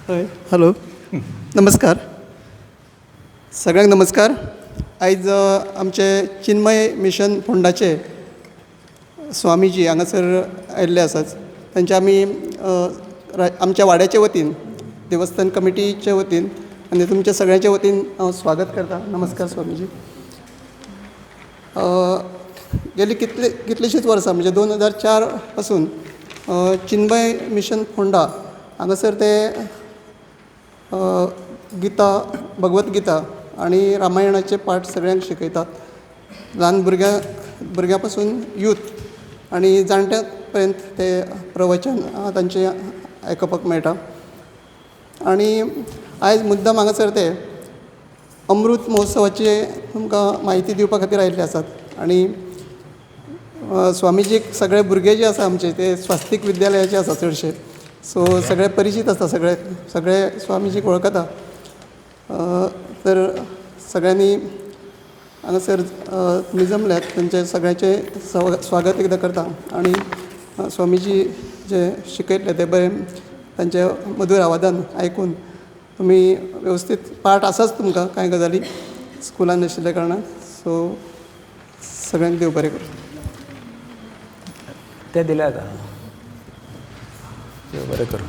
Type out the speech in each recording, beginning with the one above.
हय हॅलो नमस्कार सगळ्यांक नमस्कार. आयज आमचे चिन्मय मिशन फोंडाचे स्वामीजी हांगासर आयिल्ले आसात. तांचे आमी आमच्या वाड्याच्या वतीन देवस्थान कमिटीच्या वतीन आनी तुमच्या सगळ्यांच्या वतीन हांव स्वागत करता. नमस्कार स्वामीजी. गेली कितलीशींच वर्सां म्हणजे 2004 पासून चिन्मय मिशन फोंडा हांगासर ते गीता भगवत गीता आनी रामायणाचे पाठ सगळ्यांक शिकयतात. ल्हान भुरग्यां पासून यूथ आनी जाणट्यां पर्यंत ते प्रवचन तांचे आयकपाक मेळटा. आनी आयज मुद्दम हांगासर ते अमृत महोत्सवाची तुमकां म्हायती दिवपा खातीर आयिल्ले आसात. आनी स्वामीजीक सगळे भुरगे जे आसा आमचे ते स्वास्तिक विद्यालयाचे आसा चडशे, सो सगळे परिचीत आसता, सगळे स्वामीजीक वळखता. तर सगळ्यांनी हांगासर तुमी जमल्यात तांचे सगळ्यांचे स्वागत एकदां करता. आनी स्वामीजी जे शिकयतले ते बरें तांचे मधूर आवाजान आयकून तुमी वेवस्थीत पाठ आसाच तुमकां कांय गजाली स्कुलान नाशिल्ल्या कारणान. सो सगळ्यांक देव बरें करूं. ते दिले आता देव बरें करूं.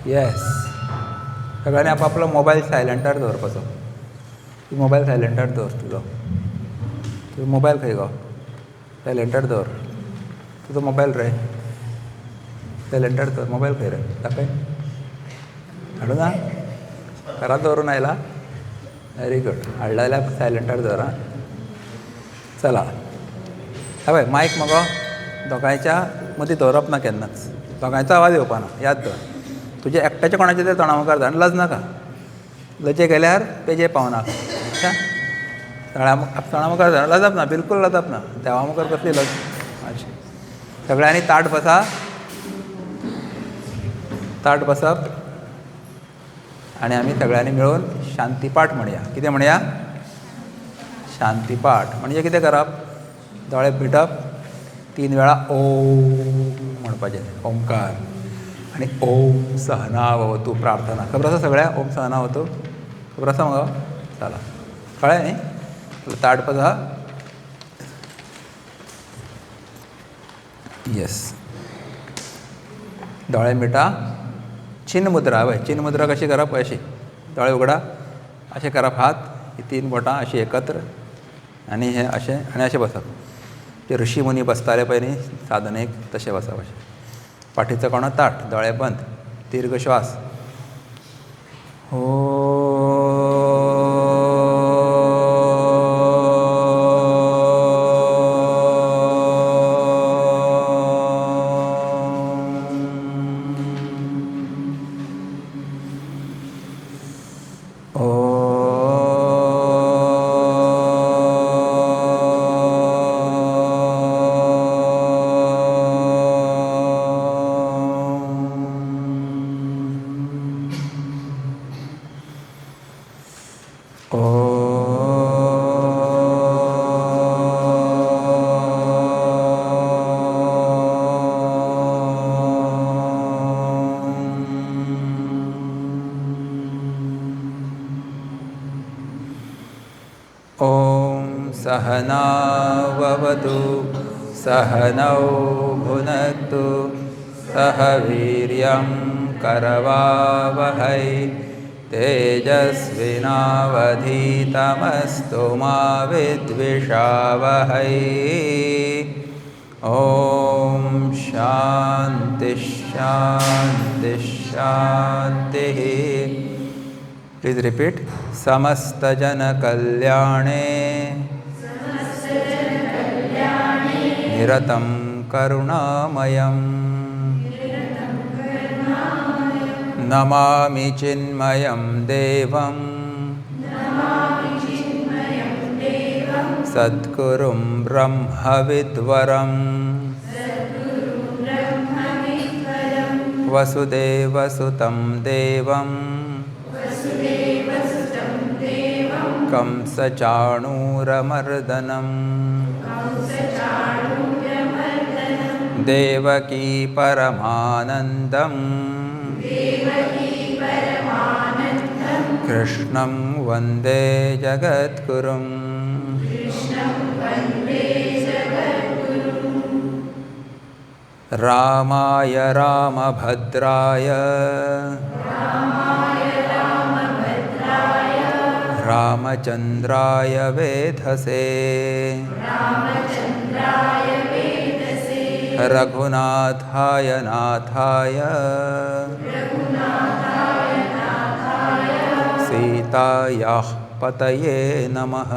येस, सगळ्यांनी आपापलो मोबायल सायलंटार दवरपाचो. तूं मोबायल सायलंटार दवर तुजो मोबायल खंय गो? सायलंटार दवर. तुजो मोबायल रे सायलंटार दवर. मोबायल खंय रे? दाखय. हाडूं ना? घरात दवरून आयला? Very good. हाडला जाल्यार सायलंटार दवर. आं चला हय मायक मगो दोगांयच्या मदीं दवरप ना केन्नाच. दोगांयचो आवाज येवपा ना, याद दवर. तुजे एकट्याचे कोणाचे ते तोंडामुखार जावन लज नाका. लजे गेल्यार पेजे पावना. तोंडामुखार जावन लजप ना, बिलकूल लजप ना. देवा मुखार कसली लज मातशी. सगळ्यांनी ताट बसा. ताट बसप आनी आमी सगळ्यांनी मेळून शांतीपाठ म्हणया. कितें म्हणया? शांतीपाठ म्हणजे कितें करप? दोळे मिटप, 3 वेळा ओम म्हणपाचें, ओंकार. आनी ओम सहनावतु प्रार्थना. खबर आसा सगळ्यांक ओम सहनावतु? खबर आसा मगो? चला कळ्ळें न्ही? ताट बसा. येस, दोळे मिटा. चिन्ह मुद्रा. हय, चिन्ह मुद्रा कशी करप? अशी दोळे उगडा, अशें करप. हात ही 3 बोटां अशी एकत्र आनी हे अशें आनी अशें बसप. ते ऋषी मुनी बसताले पळय न्ही साधनेक, तशें बसप. अशें फाटीचो कोणो ताट, दोळे बंद, दीर्घ श्वास. सहनाववतु सहनौ भुनक्तु सह वीर्यं करवावहै तेजस्विनावधीतमस्तु मा विद्विषावहै. ॐ शान्ति शान्ति शान्तिः. Please repeat. समस्तजनकल्याणे निरतं करुणामयं नमामि चिन्मयं देवं सद्गुरुं ब्रह्मविद्वरं वसुदेवसुतं देवं कंसचाणूरमर्दनं देवकी परमानन्दं कृष्णं वन्दे जगद्गुरुं रामाय रामभद्राय रामचन्द्राय वेधसे रघुनाथाय नाथाय सीतायाः पतये नमः।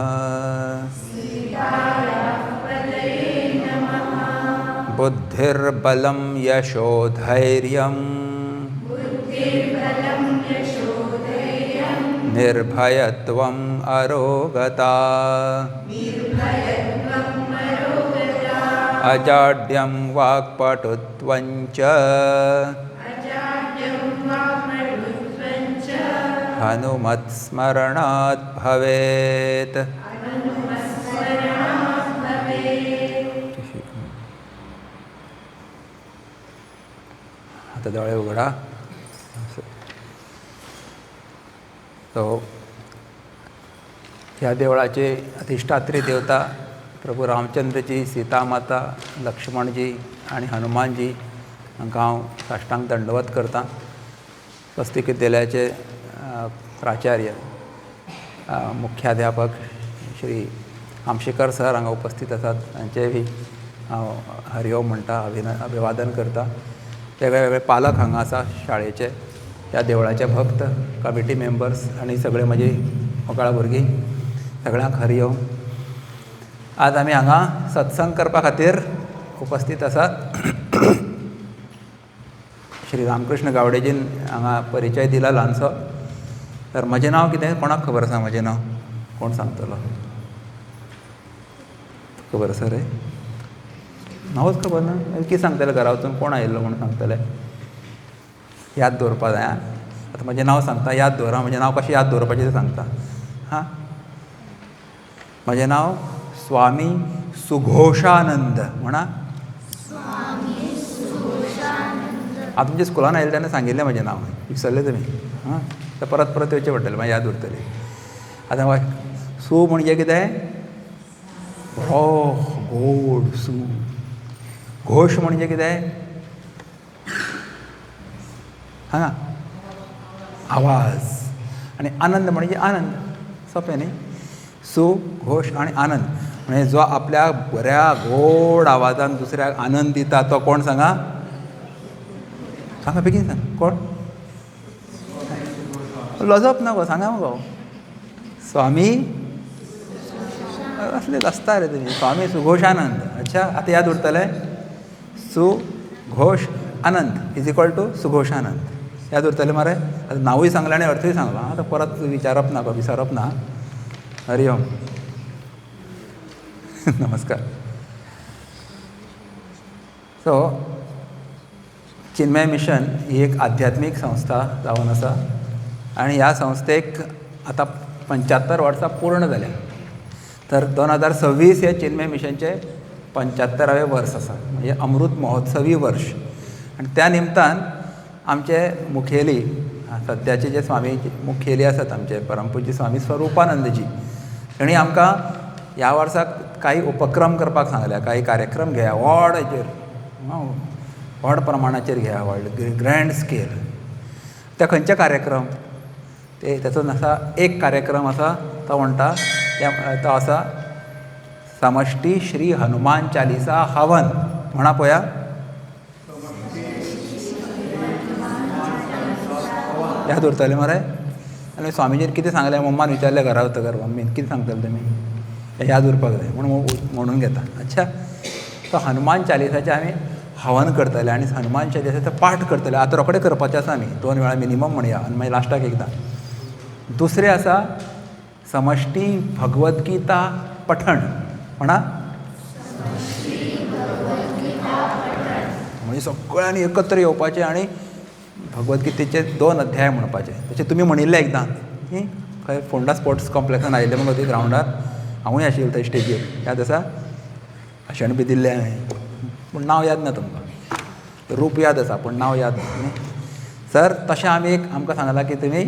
बुद्धिर्बलं यशोधैर्यं निर्भयत्वम् अरोगता अजाड्यं वाक्पटुत्वं च हनुमत्स्मरणात् भवेत्। आता डोळे उघडा. तो ह्या देवळाचे अधिष्ठात्री देवता प्रभू रामचंद्रजी, सीतामाता, लक्ष्मणजी आणि हनुमानजी हांकां हांव साश्टांग दंडवत करतां. स्वस्तिक विद्यालयाचे प्राचार्य मुख्याध्यापक श्री आमशेकर सर हांगा उपस्थित आसात, तांचेय बी हांव हरिओम म्हणटा, अभिवादन करता. वेगळे पालक हांगा आसा शाळेचे, ह्या देवळाचे भक्त, कमिटी मेंबर्स आनी सगळे म्हजी मोकळा भुरगीं, सगळ्यांक हरिओम. आज आमी हांगा सत्संग करपा खातीर उपस्थित आसात. श्री रामकृष्ण गावडेजीन हांगा परिचय दिला ल्हानसो. तर म्हजें नांव कितें, कोणाक खबर आसा म्हजें नांव? कोण सांगतलो? खबर आसा रे? नांवच खबर ना? कितें सांगतले घरा वचून? कोण आयिल्लो म्हणून सांगतले? याद दवरपा जाय. आतां म्हजें नांव सांगता, याद दवरा. म्हजें नांव कशें याद दवरपाचें तें सांगता. हां, म्हजें नांव स्वामी सुघोशानंद. म्हणा. हांव तुमच्या स्कुलान आयिल्ले तेन्ना सांगिल्लें म्हजें नांव, विसरले तुमी. हां, तर परत परत येवचें पडटलें, मागीर याद उरतली. आतां सू म्हणजे कितें? गोड सू. घोश म्हणजे कितें? हांगा आवाज. आनी आनंद म्हणजे आनंद. सोंपें न्ही? सू, घोश आनी आनंद. म्हणजे जो आपल्या बऱ्या गोड आवाजान दुसऱ्याक आनंद दिता तो कोण? सांगा, सांगा बेगीन सांग. कोण? लजप ना गो, सांगा मगो. स्वामी असले आसता रे तुमी. स्वामी सुघोशानंद. अच्छा, आतां याद उरतलें. सुघोश आनंद इज इक्वल टू सुघोशानंद. याद उरतलें मरे? आतां नांवूय सांगलें आनी अर्थूय सांगलो. आतां परत विचारप ना गो, विसरप ना. हरिओम. नमस्कार. सो चिन्मय मिशन ही एक आध्यात्मीक संस्था जावन आसा आनी ह्या संस्थेक आतां 75 वर्सां पूर्ण जाल्या. तर 2026 हे चिन्मय मिशनचे 75वें वर्स आसा, म्हणजे अमृत महोत्सवी वर्ष. आनी त्या निमतान आमचे मुखेली, सद्याचे जे स्वामी मुखेली आसात आमचे परमपूज्य स्वामी स्वरुपानंदजी, तांणी आमकां ह्या वर्साक काही उपक्रम करपाक सांगल्या. काही कार्यक्रम घेया व्हड हेचेर, व्हड प्रमाणाचेर घेया, व्हड ग्रँड स्केल. ते खंयचे कार्यक्रम? ते तातूंत आसा एक कार्यक्रम आसा, तो म्हणटा तो आसा समष्टी श्री हनुमान चालिसा हवन. म्हणा पळया. याद उरतलें मरे? आनी स्वामीजीन कितें सांगलें? मम्मान विचारलें घरा वतकर, मम्मीन कितें सांगतले तुमी? हें याद उरपाक जाय म्हणून घेता. अच्छा, तो हनुमान चालिसाचें आमी हवन करतले आनी हनुमान चालिसाचो पाठ करतले. आतां रोखडें करपाचें आसा आमी, 2 वेळा मिनिमम म्हणया, आनी मागीर लास्टाक एकदां. दुसरें आसा समष्टी भगवद्गीता पठण. म्हणा. म्हणजे सगळ्यांनी एकत्र येवपाचें आनी भगवद्गीतेचे 2 अध्याय म्हणपाचे. तशें तुमी म्हणिल्लें एकदां न्ही, खंय फोंडा स्पोर्ट्स कॉम्प्लेक्सान आयिल्ले मगो ती ग्रावंडार. हांवूय आशिल्लो थंय स्टेजीर, याद आसा? भाशण बी दिल्लें हांवें. पूण नांव याद ना तुमकां, रूप याद आसा पूण नांव याद ना न्ही. सर तशें आमी एक आमकां सांगलां की तुमी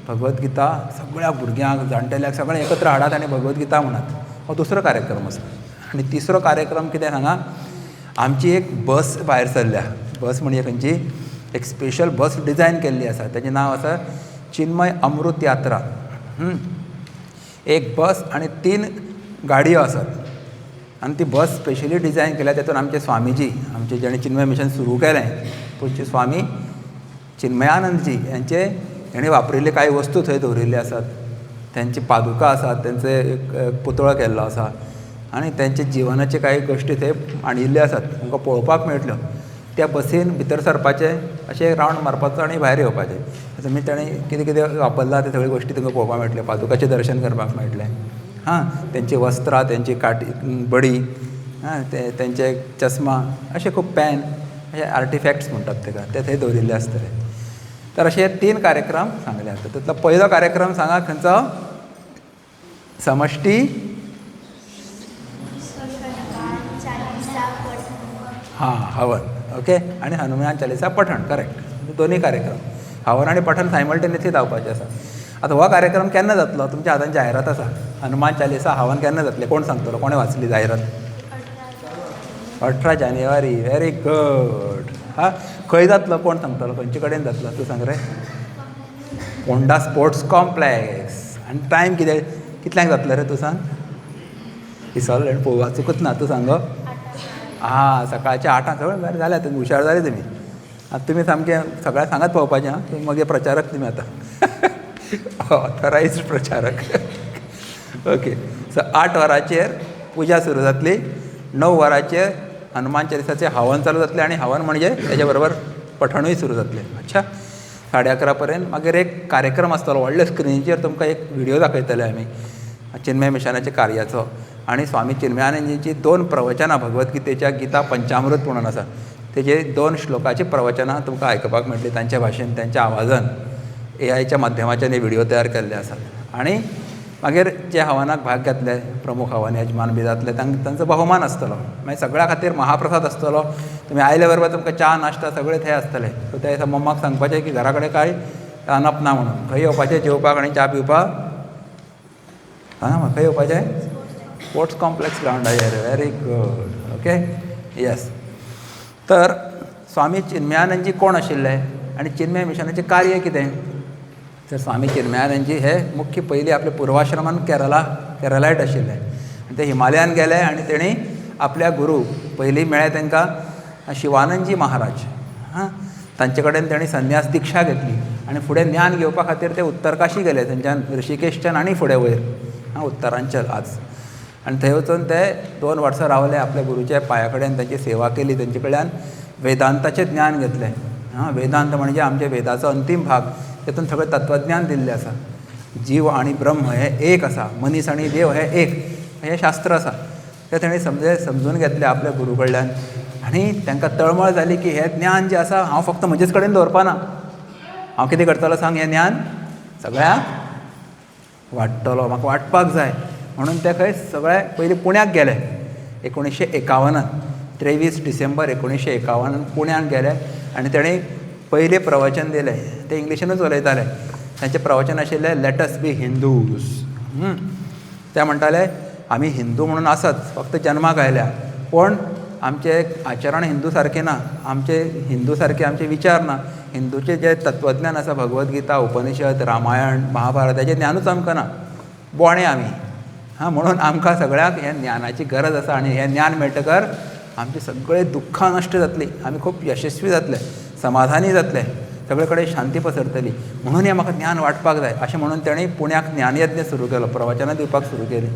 भगवत गीता सगळ्या भुरग्यांक जाणटेल्यांक सगळे एकत्र हाडात आनी भगवत गीता म्हणात. हो दुसरो कार्यक्रम आसा. आनी तिसरो कार्यक्रम कितें सांगा, आमची एक बस भायर सरल्या. बस म्हणजे खंयची एक स्पेशल बस डिझायन केल्ली आसा, तेजें नांव आसा चिन्मय अमृत यात्रा. एक बस आनी 3 गाडयो आसात आनी ती बस स्पेशली डिझायन केल्या. तातूंत आमचे स्वामीजी, आमचे जेणे चिन्मय मिशन सुरू केलें, पूज्य स्वामी चिन्मयानंदजी यांचे हेणे वापरिल्ले कांय वस्तू थंय दवरिल्ले आसात. त्यांची पादुका आसात, तेंचो एक पुतळो केल्लो आसा आनी तेंचे जिवनाचे कांय गोश्टी थंय मांडिल्ले आसात, तुमकां पळोवपाक मेळटल्यो. त्या बसीन भितर सरपाचें, अशें रावंड मारपाचो आनी भायर येवपाचें. तुमी ताणें कितें कितें वापरला ते सगळ्यो गोश्टी तुमकां पळोवपाक मेळटल्यो. पादुकाचें दर्शन करपाक मेळटलें. तेंची वस्त्रां, तेंची बडी, तेंचे चस्मा, अशें खूब पॅन, अशे आर्टिफॅक्ट्स म्हणटात ताका, ते थंय दवरिल्ले आसतले. तर अशे 3 कार्यक्रम सांगले आसता. तातूंतलो पयलो कार्यक्रम सांगा खंयचो? समश्टी हवन. ओके. आनी हनुमान चालिसा पठण. करेक्ट. दोनूय कार्यक्रम हवन आनी पठण सायमल्टेनियसली जावपाचें आसा. आतां हो कार्यक्रम केन्ना जातलो? तुमच्या हातान जायरात आसा. हनुमान चालिसा हवन केन्ना जातलें? कोण सांगतलो? कोणें वाचली जायरात? 18 जानेवारी. Very good. खंय जातलो? कोण सांगतलो? खंयचे कडेन जातलो? तूं सांग रे. Ponda sports complex. आनी टायम कितें? कितल्यांक जातलो रे? तूं सांग. इसवलें वाचूकच ना. तूं सांग. सकाळच्या 8 सगळें बरें जालें. तुमी हुशार जाले तुमी. आतां तुमी सामकें सगळ्यांक सांगत पावपाचें. तुमी मागीर प्रचारक तुमी आतां. ऑथरायज्ड प्रचारक. ओके. सो 8 वरांचेर पुजा सुरू जातली. 9 वरांचेर हनुमान चालिसाचें हवन चालू जातलें आनी हवन म्हणजे तेजे बरोबर पठणूय सुरू जातलें. अच्छा. 11:30 पर्यंत मागीर एक कार्यक्रम आसतलो व्हडल्या स्क्रिनीचेर. तुमकां एक व्हिडिओ दाखयतले आमी चिन्मय मिशनाच्या कार्याचो. आनी स्वामी चिन्मयानंदजींची 2 प्रवचनां भगवतगीतेच्या गीता पंचामृत म्हणून आसा. तेजे 2 श्लोकाची प्रवचनां तुमकां आयकुपाक मेळटली तांच्या भाशेन, त्यांच्या आवाजान. AIच्या माध्यमाच्यान हे व्हिडिओ तयार केल्ले आसात. आनी मागीर जे हवनाक भाग घेतले, प्रमुख हवन यजमान बी जातले, तांचो भोवमान आसतलो. मागीर सगळ्या खातीर महाप्रसाद आसतलो. तुमी आयले बरोबर तुमकां च्या नाश्ता सगळें थंय आसतलें. सो ते मम्माक सांगपाचें की घरा कडेन कांय रांदप ना म्हणून. खंय येवपाचें जेवपाक आनी च्या पिवपाक. खंय येवपाचें? स्पोर्ट्स कॉम्प्लेक्स ग्रावंडाचेर. Very good. ओके. येस. तर स्वामी चिन्मयानंदजी कोण आशिल्ले आनी चिन्मय मिशनाचें कार्य कितें? तर स्वामी चिन्मयानंदजी हे मुख्य पयलीं आपल्या पुर्वाश्रमान केरलायट आशिल्ले. आनी ते हिमालयान गेले आनी तेणी आपल्या गुरू पयलीं मेळ्ळे तांकां शिवानंदजी महाराज. तांचे कडेन तेणी संन्यास दिक्षा घेतली आनी फुडें ज्ञान घेवपा खातीर ते उत्तरकाशी गेले. थंयच्यान ऋषिकेशच्यान आनी फुडें वयर उत्तरांचल आज. आनी थंय वचून ते 2 वर्सां रावले. आपल्या गुरूच्या पांया कडेन तांची सेवा केली. तांचे कडल्यान वेदांताचें ज्ञान घेतलें. वेदांत म्हणजे आमच्या वेदाचो अंतीम भाग. तातूंत सगळें तत्वज्ञान दिल्लें आसा. जीव आनी ब्रह्म हे एक आसा. मनीस आनी देव हे एक, हें शास्त्र आसा. तें तेणी समजून घेतलें आपल्या गुरू कडल्यान. आनी तांकां तळमळ जाली की हें ज्ञान जें आसा हांव फक्त म्हजेच कडेन दवरपाना. हांव कितें करतलो सांग? हें ज्ञान सगळ्यांक वाडटलो. म्हाका वाडपाक जाय म्हणून ते खंय सगळे पयलीं पुण्याक गेले. 1951 23 डिसेंबर 1951 पुण्याक गेले आनी तेणी पयलें प्रवचन दिलें. ते इंग्लिशीनूच उलयताले. तांचें प्रवचन आशिल्लें लेट अस बी हिंदूज. ते म्हणटाले आमी हिंदू म्हणून आसात, फक्त जन्माक आयल्या, पूण आमचें आचरण हिंदू सारकें ना. आमचे हिंदू सारके आमचे विचार ना. हिंदूचें जें तत्वज्ञान आसा भगवतगीता, उपनिशद, रामायण, महाभारत हेजें ज्ञानूच आमकां ना. बोणे आमी. म्हणून आमकां सगळ्यांक हें ज्ञानाची गरज आसा. आनी हें ज्ञान मेळटकर आमची सगळीं दुख्खां नश्ट जातलीं. आमी खूब यशस्वी जातले, समाधानी जातले, सगळे कडेन शांती पसरतली. म्हणून हें म्हाका ज्ञान वाडपाक जाय अशें म्हणून तेणी पुण्याक ज्ञानयज्ञ सुरू केलो. प्रवचनां दिवपाक सुरू केली.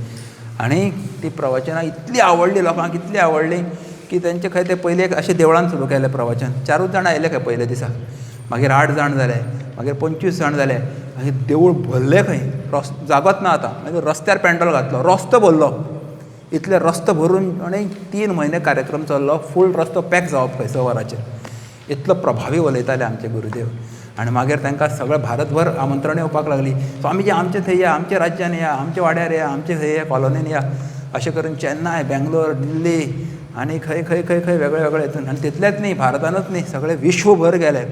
आनी ती प्रवचनां इतली आवडली लोकांक, इतली आवडली की तेंचे खंय ते पयलीं एक अशें देवळान सुरू केलें प्रवचन. 4च जाण आयले खंय पयल्या दिसा. मागीर 8 जाण जाले, मागीर 25 जाण जाले. मागीर देवूळ भरलें खंय. जागोच ना आतां. मागीर रस्त्यार पॅन्डल घातलो, रस्तो भरलो. इतले रस्तो भरून आनी 3 म्हयने कार्यक्रम चल्लो. फूल रस्तो पॅक जावप खंय 6 वरांचेर. इतलो प्रभावी उलयताले आमचे गुरुदेव. आनी मागीर तांकां सगळे भारतभर आमंत्रणां येवपाक लागलीं. स्वामीजी आमचे थंय या, आमच्या राज्यान या, आमच्या वाड्यार या, आमचे थंय या कॉलनीन या. अशें करून चेन्नय, बेंगलोर, दिल्ली आणि खंय खंय खंय खंय वेगळे वेगळे हितून आनी तितलेंच न्ही भारतानूच न्ही सगळे विश्वभर गेले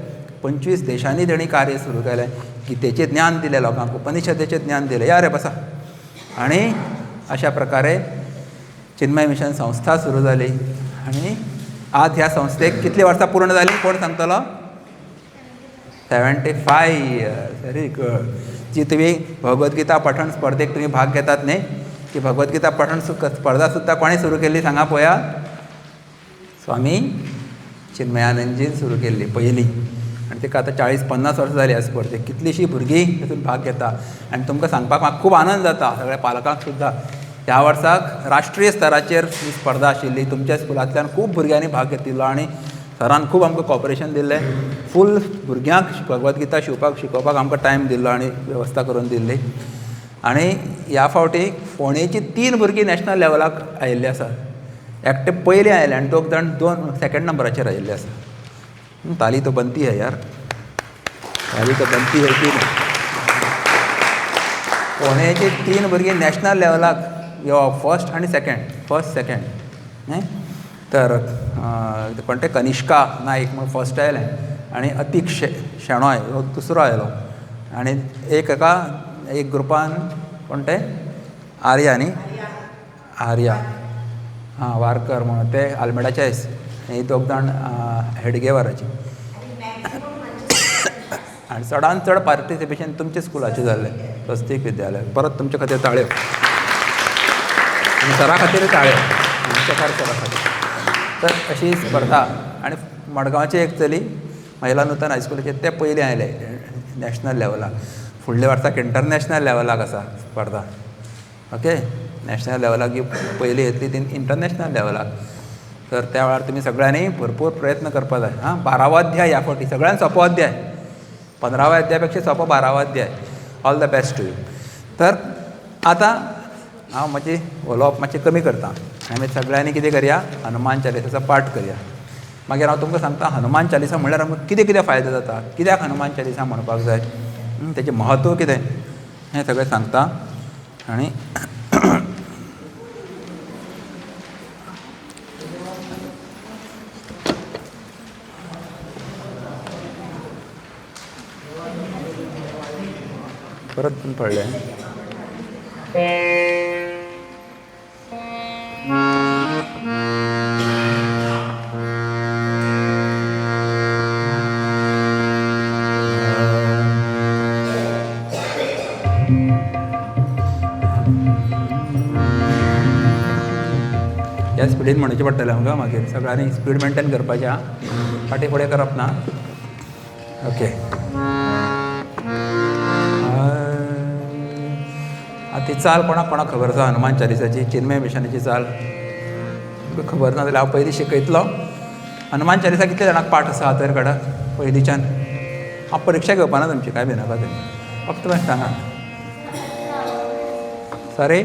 25 देशांनी तेणी कार्य सुरू केलें गीतेचें ज्ञान दिलें लोकांक उपनिशदेचें ज्ञान दिलें या रे बसा आनी अशा प्रकारे चिन्मय मिशन संस्था सुरू जाली आनी आज ह्या संस्थेक कितलीं वर्सां पूर्ण जालीं कोण सांगतलो 75 इयर्स व्हेरी गुड जी तुम्ही भगवद्गीता पठण स्पर्धेक तुम्ही भाग घेतात न्ही ती भगवद्गीता पठण स्पर्धा सुद्दां कोणी सुरू केल्ली सांगा पळोवया स्वामी चिन्मयानंदजीन सुरू केल्ली पयली आनी तिका आतां 40-50 वर्सां जालीं ह्या स्पर्धेक कितलींशीं भुरगीं तातूंत भाग घेता आनी तुमकां सांगपाक म्हाका खूब आनंद जाता सगळ्या पालकांक सुद्दां ह्या वर्साक राष्ट्रीय स्तराचेर ही स्पर्धा आशिल्ली तुमच्या स्कुलांतल्यान खूब भुरग्यांनी भाग घेतिल्लो आनी सरान खूब आमकां कॉपरेशन दिल्लें फूल भुरग्यांक भगवद्गीता शिकोवपाक आमकां टायम दिल्लो आनी वेवस्था करून दिल्ली आनी ह्या फावटी फोंडेची 3 भुरगीं नॅशनल लेवलाक आयिल्लीं आसात एकटे पयलीं आयले आनी दोग जाण 2 सेकंड नंबराचेर आयिल्ले आसा ताली तो बनती है यार ताली तो बनती है की फोंडेची 3 भुरगीं नॅशनल लेवलाक फर्स्ट आनी सेकंड न्ही तर कोण ते कनिष्का नायक म्हूण फर्स्ट आयलें आनी अतीक शेणोय हो दुसरो आयलो आनी एक ग्रुपान कोण ते आर्या न्ही आर्या हां वारकर म्हणून ते आल्मेडाचेच हे दोग जाण हेडगेवाराची आनी चडांत चड पार्टिसिपेशन तुमच्या स्कुलाचें जाल्लें स्वस्तीक विद्यालय परत तुमचे खातीर ताळयो आनी सरा खातीर ताळयो मुख्यकार सरा खातीर तर अशी स्पर्धा आनी मडगांवची एक चली महिला नूतन हायस्कुलाचे ते पयलीं आयले नॅशनल लेवलाक फुडल्या वर्साक इंटरनॅशनल लेवलाक आसा स्पर्धा ओके नॅशनल लेवलाक जी पयली येतली ती इंटरनॅशनल लेवलाक तर त्या वेळार तुमी सगळ्यांनी भरपूर प्रयत्न करपा जाय हां 12वा अध्याय ह्या फावटी सगळ्यांत सोंपो अध्याय 15व्या अध्याया पेक्षा सोंपो 12वा अध्याय all the best to you तर आतां हांव मातशी उलोवप मातशें कमी करता आमी सगळ्यांनी कितें करया हनुमान चालिसाचो पाठ करया मागीर हांव तुमकां सांगता हनुमान चालिसा म्हणल्यार आमकां कितें कितें फायदो जाता कित्याक हनुमान चालिसा म्हणपाक जाय तेजें महत्व कितें हें सगळें सांगता आनी परत पडलें ह्या स्पिडीन म्हणचे पडटलें आमकां मागीर सगळ्यांनी स्पीड मेंटेन करपाचें आं फाटीं फुडें करप ना ओके ती चाल कोणाक खबर आसा हनुमान चालिसाची चिन्मय मिशनाची चाल तुका खबर ना जाल्यार हांव पयलीं शिकयतलो हनुमान चालिसा कितले जाणांक पाठ आसा हातेर काडात पयलींच्यान हांव परिक्षा घेवपाना तुमची काय भिनाका तुमी फक्त मातशें सांगात सारे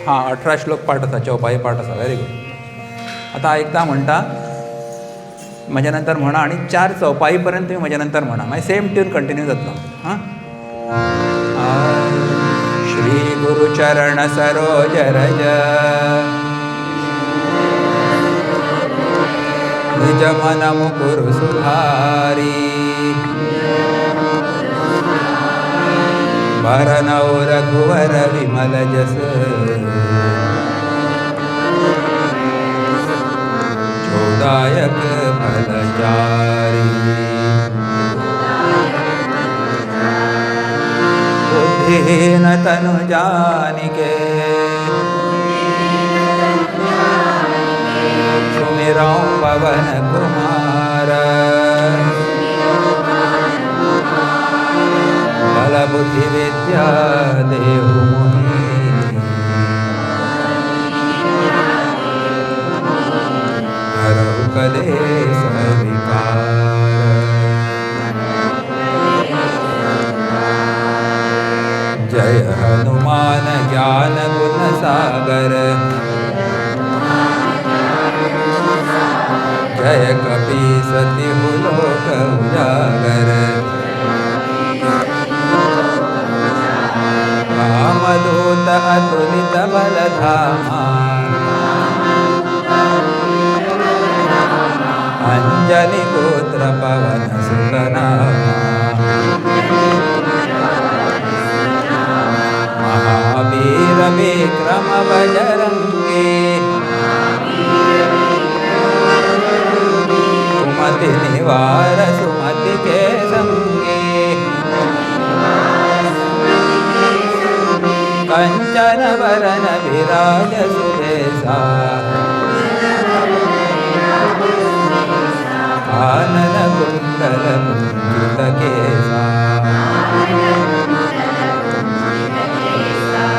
हां 18 श्लोक पाठ आसा चौपाई पाठ आसा व्हेरी गूड आतां एकदां म्हणटा म्हज्या नंतर म्हणा आनी 4 चौपाई पर्यंत तुमी म्हज्या नंतर म्हणा मागीर सेम ट्यून कंटिन्यू जातलो हां श्री गुरुचरण सरोज रज निज मन मुकुर सुधारी भरनौ रघुवर विमल जस जोदायक फलचारी बुद्धिहीन तनु जानिके सुमिरौ पवन कुमार बल बुद्धि विद्या देहु मोहि हरहु कलेश विकार जय हनुमान ज्ञान गुण सागर जय कपीस तिहु लोक उजागर रामदूत अतुलित बल धामा अंजनी पुत्र पवन सुत नामा महावीर विक्रम बजरंगी सुमति निवार सुमति के संगी कंचन वरन विराज सुबेसा कानन कुंडल कुंचित केसा.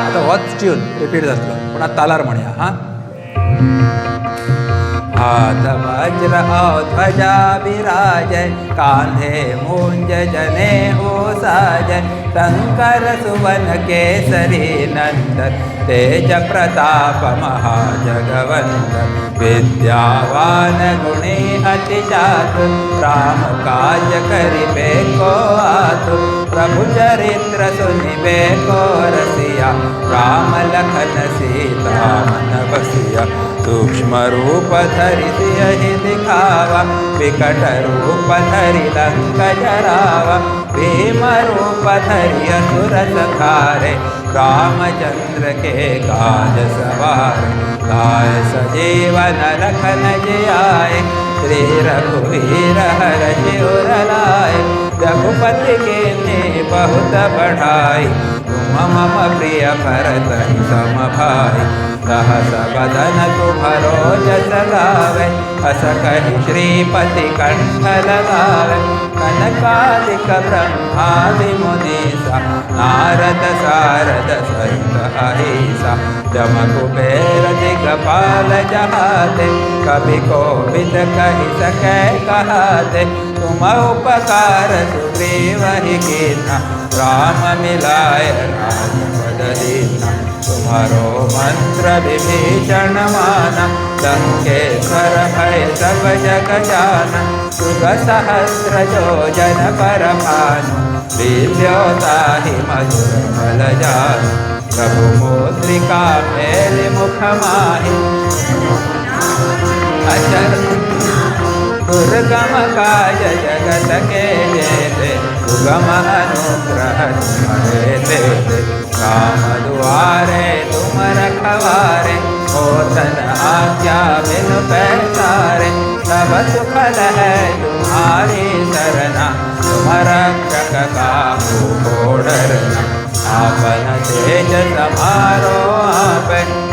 आता वॉच ट्यून रिपीट जातलो पण आता तालार म्हणया हा. हाथ वज्र ध्वजा विराजय कांधे मूंज जने हो साजय शंकर सुवन केसरी नंदन तेज प्रताप महाजगवंदन विद्यावान गुणी अति चातुर राम काज करिबे को आतुर प्रभु चरित्र सुनिबे को रसिया राम लखन सीता मन बसिया सूक्ष्म रूप धरि सियहि दिखावा विकट रूप धरि लंक जरावा भीम रूप धरि असुर संहारे रामचंद्र के काज सवारे लाए सजीवन लखन जियाए श्री रघुवीर हरषि उर लाए रघुपति के बहुत बढ़ाई तुम मम प्रिय भरत सम भाई सहस बदन तुम्हारो जस गावे अस कहि श्रीपति कंठ लगावे कनकादिक ब्रह्मादि मुनीसा नारद सारद सहित अहिसा जम कुबेर दिगपाल जहाते कवि कोविद कहि सकै कहाते तुम उपकार सुग्रीव ही कीन्हा राम मिलाय राजपद दीन्हा तुम्हारो मंत्र विभीषण माना लंकेश्वर भय सब जग जाना सुग सहस्र योजन पर भानु दिव्योताहि मधुर फल जानु प्रभु मुद्रिका मेलि मुख माहि अचर दुर्गम काज जगत के जेते सुगम अनुग्रह तुम्हारे देते राम दुआरे तुम रखवारे होतन आज्ञा बिनु पैसारे सब सुखद है तुम्हारी सरना तुम रक्षक काहू को डरना आपन तेज समारो आप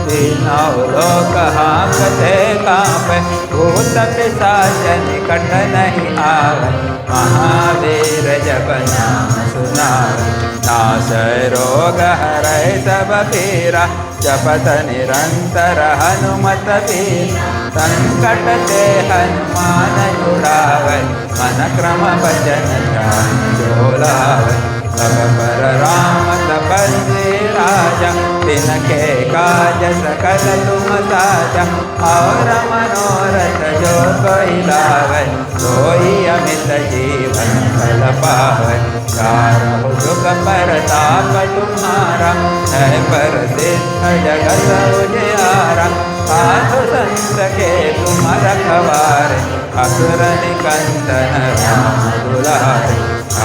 तीनों लोक हाँकते कांपे भूत पिशाच निकट नहीं आवे महावीर जब नाम सुनावे नाशय रोग हरै सब पीरा जपत निरंतर हनुमत वीर संकट ते हनुमान छुड़ावे मन क्रम भजन ध्यान जो लावे सब पर राम तपस्वी राजा तिनके काज सकल तुम साजा और मनोरथ जो कोई लावे सोई अमित जीवन फल पावे चारहु जुग परताप तुम्हारा है प्रसिद्ध जगत उजियारा साधु संत के तुम रखवारे असुर निकंदन राम दुलारे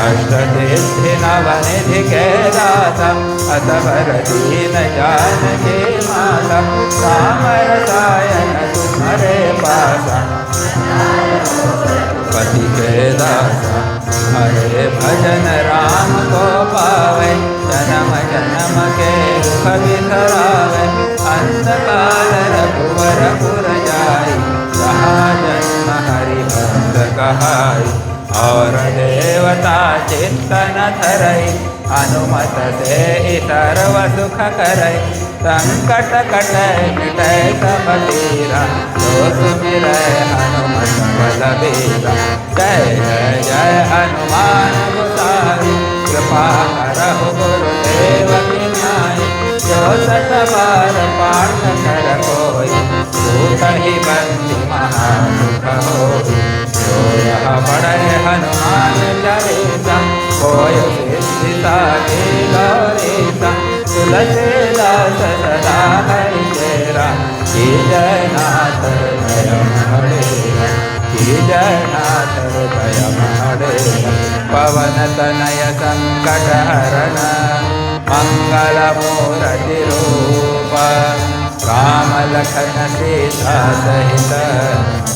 अष्टसिद्धि नवनिधि के दाता असवर दीन जानकी माता राम रसायन तुम्हारे पासा पति के दासा हरे भजन राम को पावे जन्म जन्म के दुख बिसरावे अंतकाल रघुवर पुर जाई जहाँ जन्म हरि भक्त कहाई और देवता चिंतन धरई हनुमत से सर्व सुख करई संकट कटै मिटै सब पीरा जो सुमिरै हनुमत बलबीरा जय जय जय हनुमान गोसाई कृपा करहु गुरुदेव की नाई जो सत बार पाठ कर कोई भूतहि बंदी महासुख होई जो यह पढ़े हनुमान चालीसा कोय सिद्धि साधी गौरीसा तुलसीदास सदा हरि चेरा की जय नाथ जय हरेरा की की जय नाथ हृदय महाडे पवन तनय संकट हरण मंगल मूर्ति रूप राम लखन सीता सहित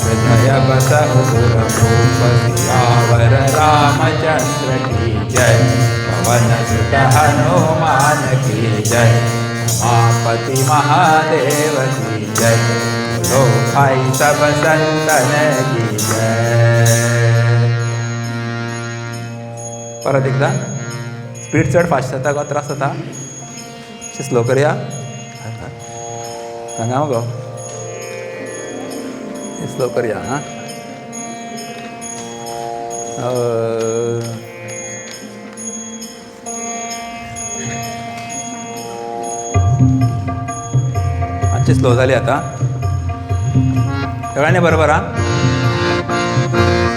हृदय बसहु सुरभूप सियावर रामचंद्र की जय पवन सुत हनुमान की जय उमापति महादेव की जय लो भाई सब संतन की जय. परत एकदा स्पीड चढ फास्ट जाता का त्रास जाता स्लो करूया सांगा मग स्लो करूया हां. आजची स्लो झाली आता सगळ्यांनी बरोबर हा.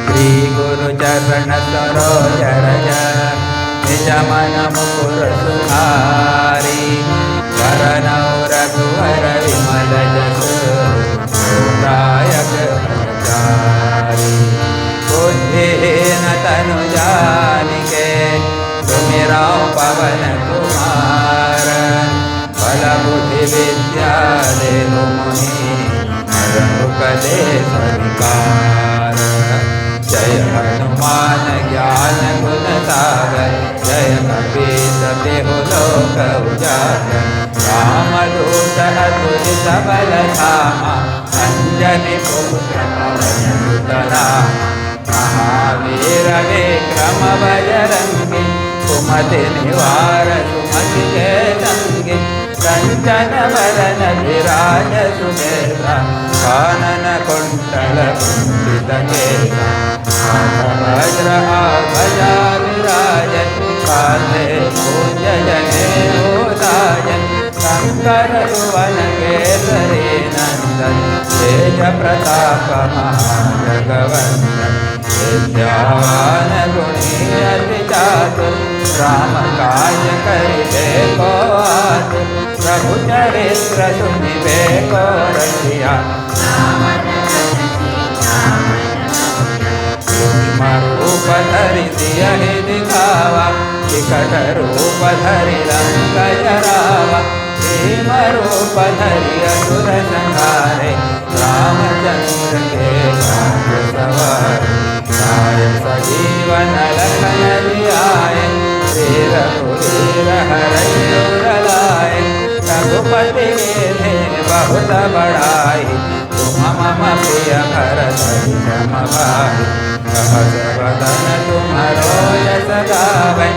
श्री गुरु चरण सरोज रज निज मन मुकुर सुधारी वरनौ रघुवर विमल जस दायक फलचारी बुद्धिहीन तनु जानिके सुमिरौ पवन कुमार बल बुद्धि विद्या देहु मोहि उपदेश विकार. जय हनुमान ज्ञान गुण सागर जय कपीस तिहु लोक उजागर रामदूत अतुलित बल धामा अंजनी पुत्र पवन सुत नामा महावीर विक्रम बजरंगी कुमति निवार सुमति के संगी कंचन वरन विराज सुबेसा कानन कुंडल कुंचित केसा वज्र ध्वजा विराज कांधे भुज जनेऊ साजन शंकर सुवन केसरी नंदन तेज प्रताप महाजगवंदन विद्यावान गुणी अति चातुर राम काज करिबे को आतुर प्रभु चरित्र सुनिबे को रसिया रूप धरि सियहि दिखावा विकट रूप धरि लंक जरावा भीम रूप धरि असुर संहारे रामचंद्र के काज सवारे काय सजीवन लखन जियाए श्री रघुवीर हरषि उर लाए रघुपति के बहुत बड़ाई तुम मम प्रिय भरत सम भाई कहत वदन तुम्हारो यश गावै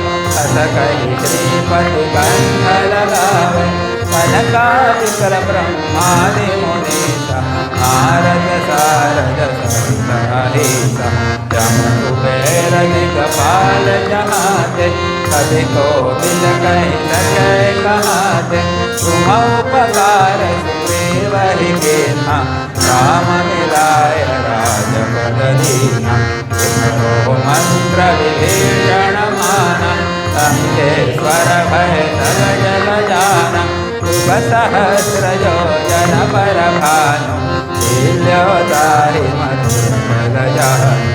अस कहि श्रीपति कंठ लगावै कनकादिकर ब्रह्मादि मुनीसा नारद सारद सहित अहिसा जम कुबेर दिगपाल जहाते कभी कोविद कहि सके कहाते तुम उपकार सुग्रीव ही कीन्हा राम मिलाय राजपद दीन्हा सिमरो मंत्र विभीषण माना लंकेश्वर भय सब जल जाना शुभ सहस्र योजन पर भानु लील्योतारि मधुर फल जानु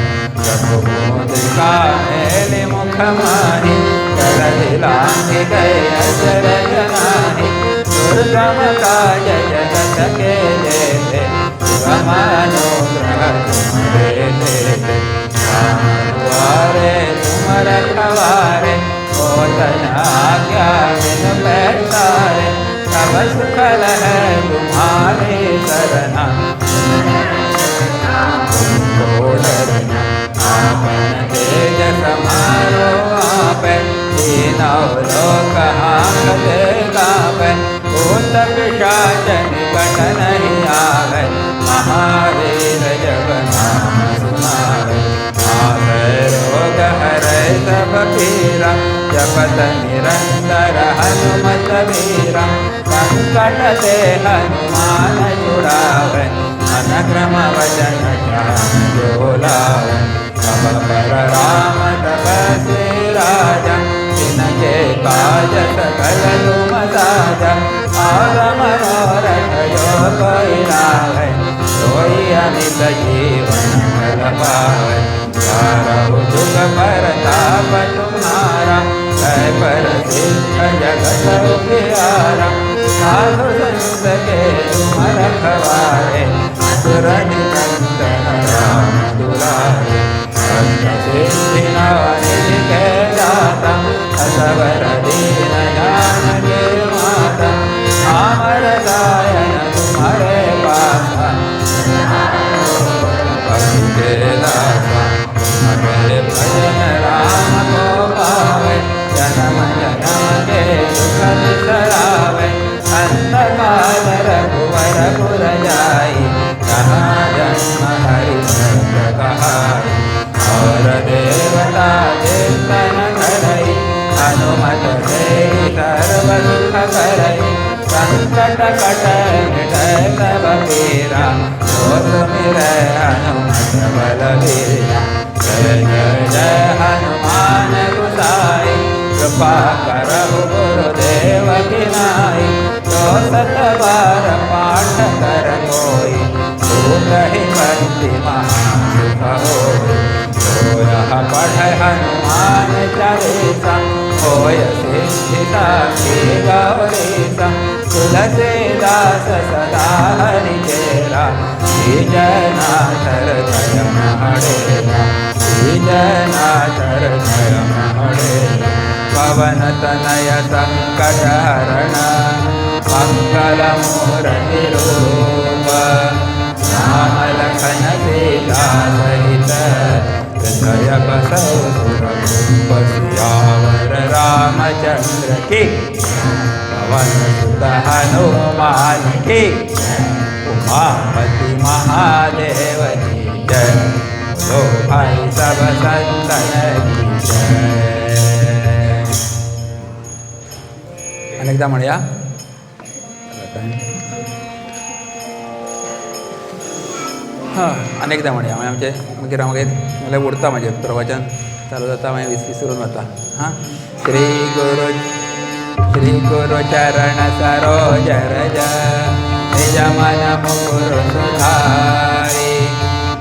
रघुमुद्रिका मेलि मुख माहि जलधि लांघि गए अचरज नाहि दुर्गम काज जगत के जेते सुगम अनुग्रह तुम्हारे तेते राम दुआरे तुम रखवारे होतन आज्ञा बिनु पैसारे सब सुखल है तुम्हारे शरणा तुमको डरना आपन तेज समारो आपै तीनों लोक हांकते गावै भूत पिशाच निकट नहीं आवे महावीर जब नाम सुनावे नाथै रोग हरै सब पीरा जपत निरंतर हनुमत वीरा संकट ते हनुमान छुड़ावे मन क्रम वचन ध्यान जो लावे सब पर राम तपस्वी राजा जिनके काज सकल तुम साजा और मनोरथ जो कोई लावे सोई अमित जीवन फल पावै सारहु जुग परताप तुम्हारा है पर सिद्ध जगत उजियारा साधु संत के तुम रखवारे असुर निकंदन राम दुलारे संत सिद्धि निधि के दाता असवर दीन जानकी माता अमर गायन तुम्हारे पासा भक्ति के दासा तुम्हारे भजन राम को पावे जन्म जन्म के दुख बिसरावे अंतकाल रघुवर पुर जाई कहाँ जन्म हरि भक्त कहाई और देवता चिंतन करई हनुमत से सर्व सुख करई संकट कट मिटै सब पीरा जो सुमिरै हनुमत बलबीरा जय जय जय हनुमान गोसाई कृपा करहु गुरुदेव की नाई जो सत बार पाठ कर कोई भूलहि बंदी महासुख होई जो यह पढ़ै हनुमान चालीसा होय सिद्धि साखी गौरीसा तुलसीदास सदा हरि चेरा श्रीजनाथ हृदय महडेरा श्रीजनाथ हृदय महडेरा पवन तनय संकट हरण मंगल मूर्ति रूप राम लखन सीता सहित हृदय बसौ सुरभूप सियावर रामचंद्र की पवन सुत हनुमान की उमापति महादेव की जय बोलो भाई सब संतन की जय. अनेकदा म्हणूया हां अनेकदा म्हणूया म्हणजे आमचे मागीर मला उरता म्हणजे प्रवचन चालू जाता मागीर विसरून वता. हां श्री गुरु चरण सरोज रज निज मन मुकुर सुधारी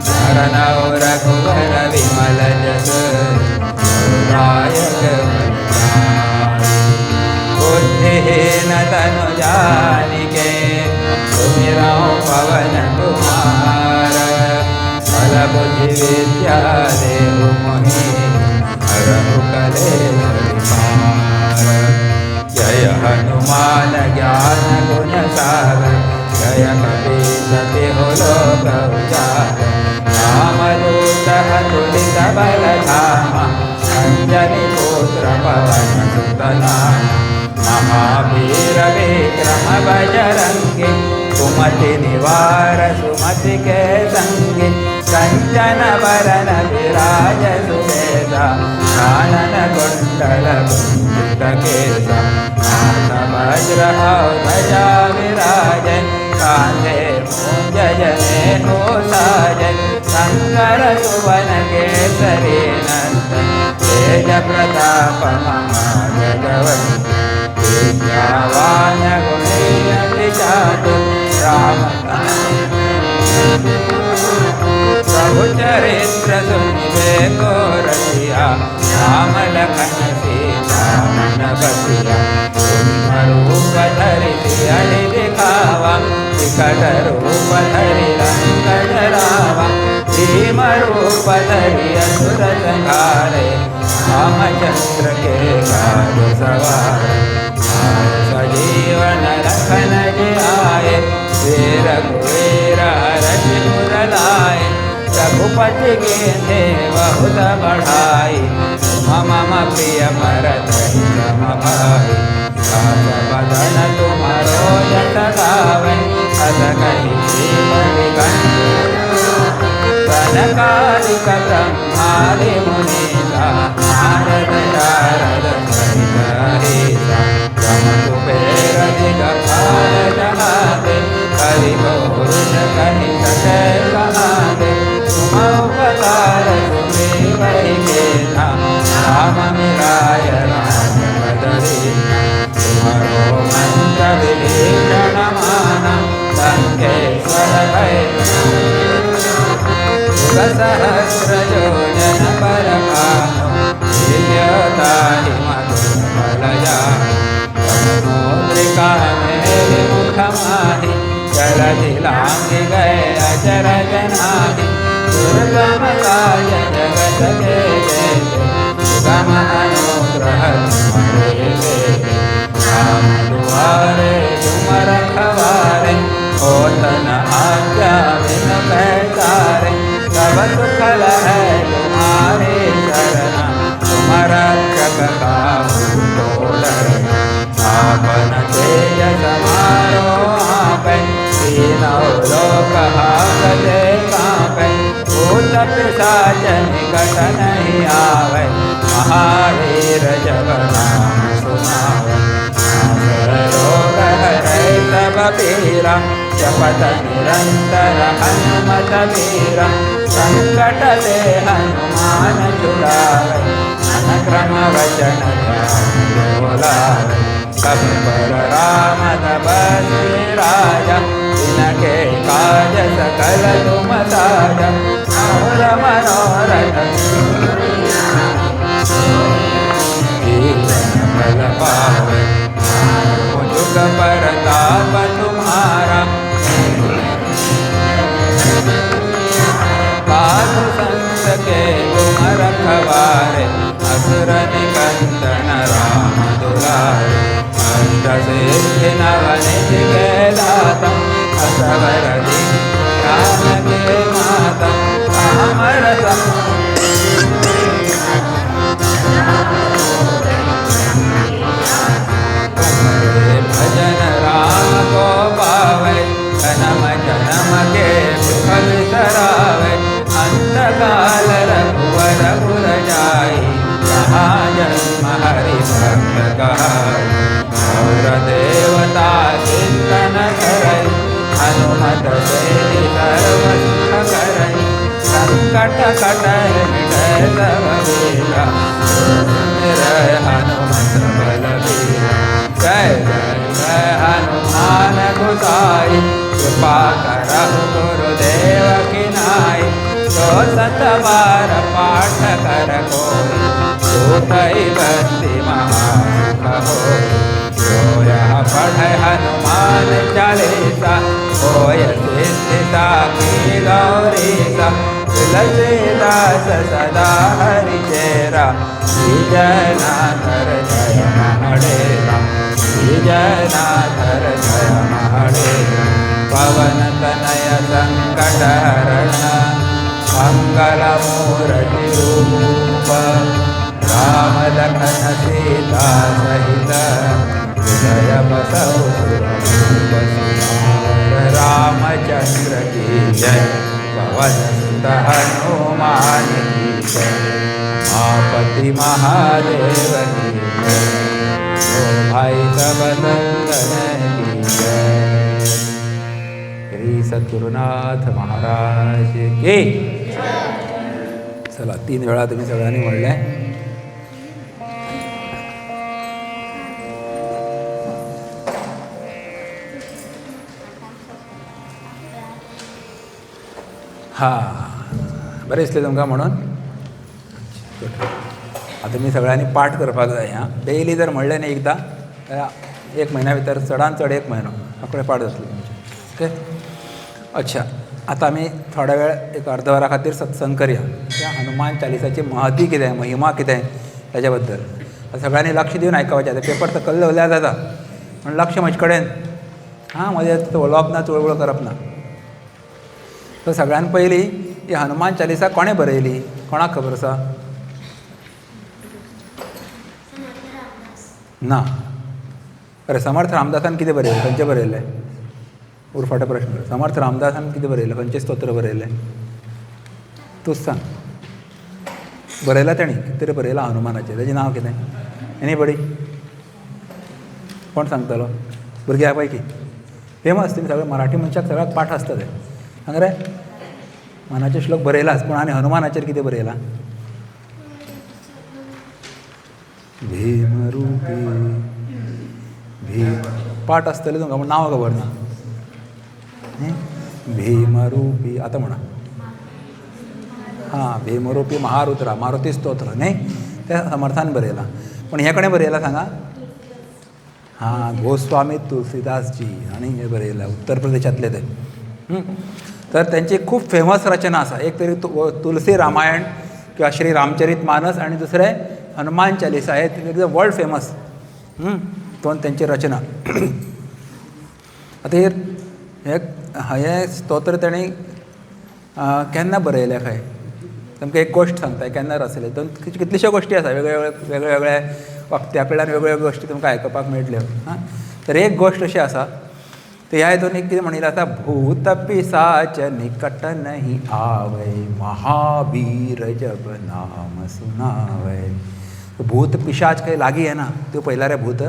शरणौ रघुवर विमल जस नायक बुद्धिहीन तनु जानिके सुमिरौ पवन कुमार बल बुद्धि विद्या देहु मोहि हरहु कलेश विकार. जय हनुमान ज्ञान गुण सागर जय कपीस तिहु लोक उजागर रामदूत अतुलित बल धामा अंजनी पुत्र पवन सुत नामा महावीर विक्रम बजरंगी कुमति निवार सुमति के संगी कंचन वरन विराज सुबेसा कानन कुंडल कुंचित केसा नाथ वज्र ध्वजा विराज कांधे मूंज जनेऊ साजन शंकर सुवन केसरी नंदन तेज प्रताप महाजगवंदन विद्यावान गुणी चातुर राम प्रभु चरित्र सुनिबे को रसिया राम लखन सीता मन बसिया सूक्ष्म रूप धरि सियहि दिखावा विकट रूप धरि रंग जरावा भीम रूप धरि असुर संहारे रामचंद्र के काज सवारे सजीवन लखन जियाए श्री रघुवीर हरषि उर लाए रघुपति के बहुत बढ़ाई मम प्रिय भरत सम भाई बदन तुम्हारो जस गावे अस कहि श्रीमति कंठ सनकादिक ब्रह्मादि मुनीसा नारद शारद सहित हरीसा ब्रह्म कुबेर दिगपाल जगाते हरि पुरुष कहि सके कहाते तुम उपकार सुग्रीव केना राम मिलाय राम बदलीना तुम्हारो मंत्र विभीषण माना लंकेश्वर भय सुगम अनुग्रह तुम्हारे तेरे, राम दुआरे तुम रखवारे, होत न आज्ञा बिन पैसारे, सब सुख है तुम्हारे शरण, तुम रक्षक काहू को डरना, आपन तेज समारो आपै, तीनों लोक हाकते कांपै, भूत पिशाच निकट नहीं आवे, महावीर जब नाम सुनावे, नासर रोग हरै सब पीरा, जपत निरंतर हनुमत वीरा, संकट ते हनुमान छुड़ावे, मन क्रम वचन ध्यान बोलावे, कपि पर राम तपस्वी राजा, जिनके काज सकल तुम साजा, और मनोरथ जीवन फल पावे, जुग परताप तुम्हारा, साधु संत के तुम रखवारे, असुर निकंदन राम दुलारे, अष्ट सिद्धि नव निधि के दाता, असवर ज्ञान के माता, अमर भजन राम को पावे, जन्म जन्म के सुख बिसरावे, अंत काल रघुवर पुर जाई, कहाँ जन्म हरि भक्त कहाई, और देवता चिंतन करई, हनुमत से सर्व सुख करई, संकट कटै मिटै सब बेरा, निरय हनुमत बलबीरा, जय जय जय हनुमान गोसाई, कृपा करहु गुरुदेव की नाई, जो सत बार पाठ कर कोई, छूटई बंदी महासुख होई, जो यह पढ़ै हनुमान चालीसा, होय सिद्धि साखी गौरीसा, तुलसीदास सदा हरि चेरा, विजयनाथर जय महडेरा, विजयनाथर जय महडेरा, पवन तनय संकट हरण, मंगल मूर्ति रूप, राम लखन सीता सहित, हृदय बसहु सुरभूप सियावर रामचंद्र की जय, पवन सुत हनुमान की जय, मापति महादेव की जय, ओ भाई सब संतन की जय। श्री सद्गुरुनाथ महाराज की चला 3 वेळा तुम्ही सगळ्यांनी म्हणलंय. हां बरें दिसलें तुमकां म्हणून. आता मी सगळ्यांनी पाठ करपाक जाय. हां डेली जर म्हणलें न्ही एकदां 1 म्हयन्या भितर चडांत चड 1 म्हयनो सगळें पाठ जातलें तुमचें. ओके. अच्छा आता आमी थोडा वेळ एक अर्द वरा खातीर सत्संग करया. त्या हनुमान चालिसाची महती कितें महिमा कितें ताच्या बद्दल सगळ्यांनी लक्ष दिवन आयकपाचें. आतां पेपर सकयल उरल्यार जाता पूण लक्ष म्हजे कडेन. हां मजें उलोवप ना चळवळ करप ना. तर सगळ्यान पयलीं ही हनुमान चालिसा कोणें बरयली कोणाक खबर आसा? ना. अरे समर्थ रामदासान कितें बरयलें? खंयचें बरयलें? उरफाटो प्रश्न. समर्थ रामदासान कितें बरयलें? खंयचें स्तोत्र बरयलें? तूंच सांग. बरयलां तेणी कितें तरी बरयलां हनुमानाचें. ताचें नांव कितें? एनीबडी? कोण सांगतलो? भुरग्यां पैकी फेमस. तुमी सगळे मराठी मनशाक सगळ्याक पाठ आसता तें. सांग रे. मनाचे श्लोक बरयलाच पूण आनी हनुमानाचेर कितें बरयलां? भीमरूपी भीम पाठ आसतलें तुमकां पूण नांव खबर ना. भीमरूपी आतां म्हणा. हां भीमरूपी महारुद्रा मारुती स्तोत्र न्ही तें समर्थान बरयलां. पूण हें कोणें बरयलां सांगा? हां गोस्वामी तुलसीदासजी हांणी हें बरयलां. उत्तर प्रदेशांतले ते. तर त्यांची खूब फेमस रचना आसा. एक तरी तुलसी रामायण किंवा श्री रामचरित मानस आनी दुसरें हनुमान चालिसा हे एकदम वर्ल्ड फेमस दोन त्यांची रचना. आता हे स्तोत्र तेणी केन्ना बरयलें खंय तुमकां एक गोश्ट सांगता केन्ना रचले. दोन कितल्योश्यो गोश्टी आसा वेगवेगळ्या वक्त्या कडल्यान वेगवेगळ्यो गोश्टी तुमकां आयकुपाक मेळटल्यो. तर एक गोश्ट अशी आसा ते ह्या हितून एक कितें म्हणिल्लें आसा, भूत पिशाच निकट नहीं आवै महावीर जब नाम सुनावै. भूत पिशाच काही लागीं येना. तूं पळयला रे भूत?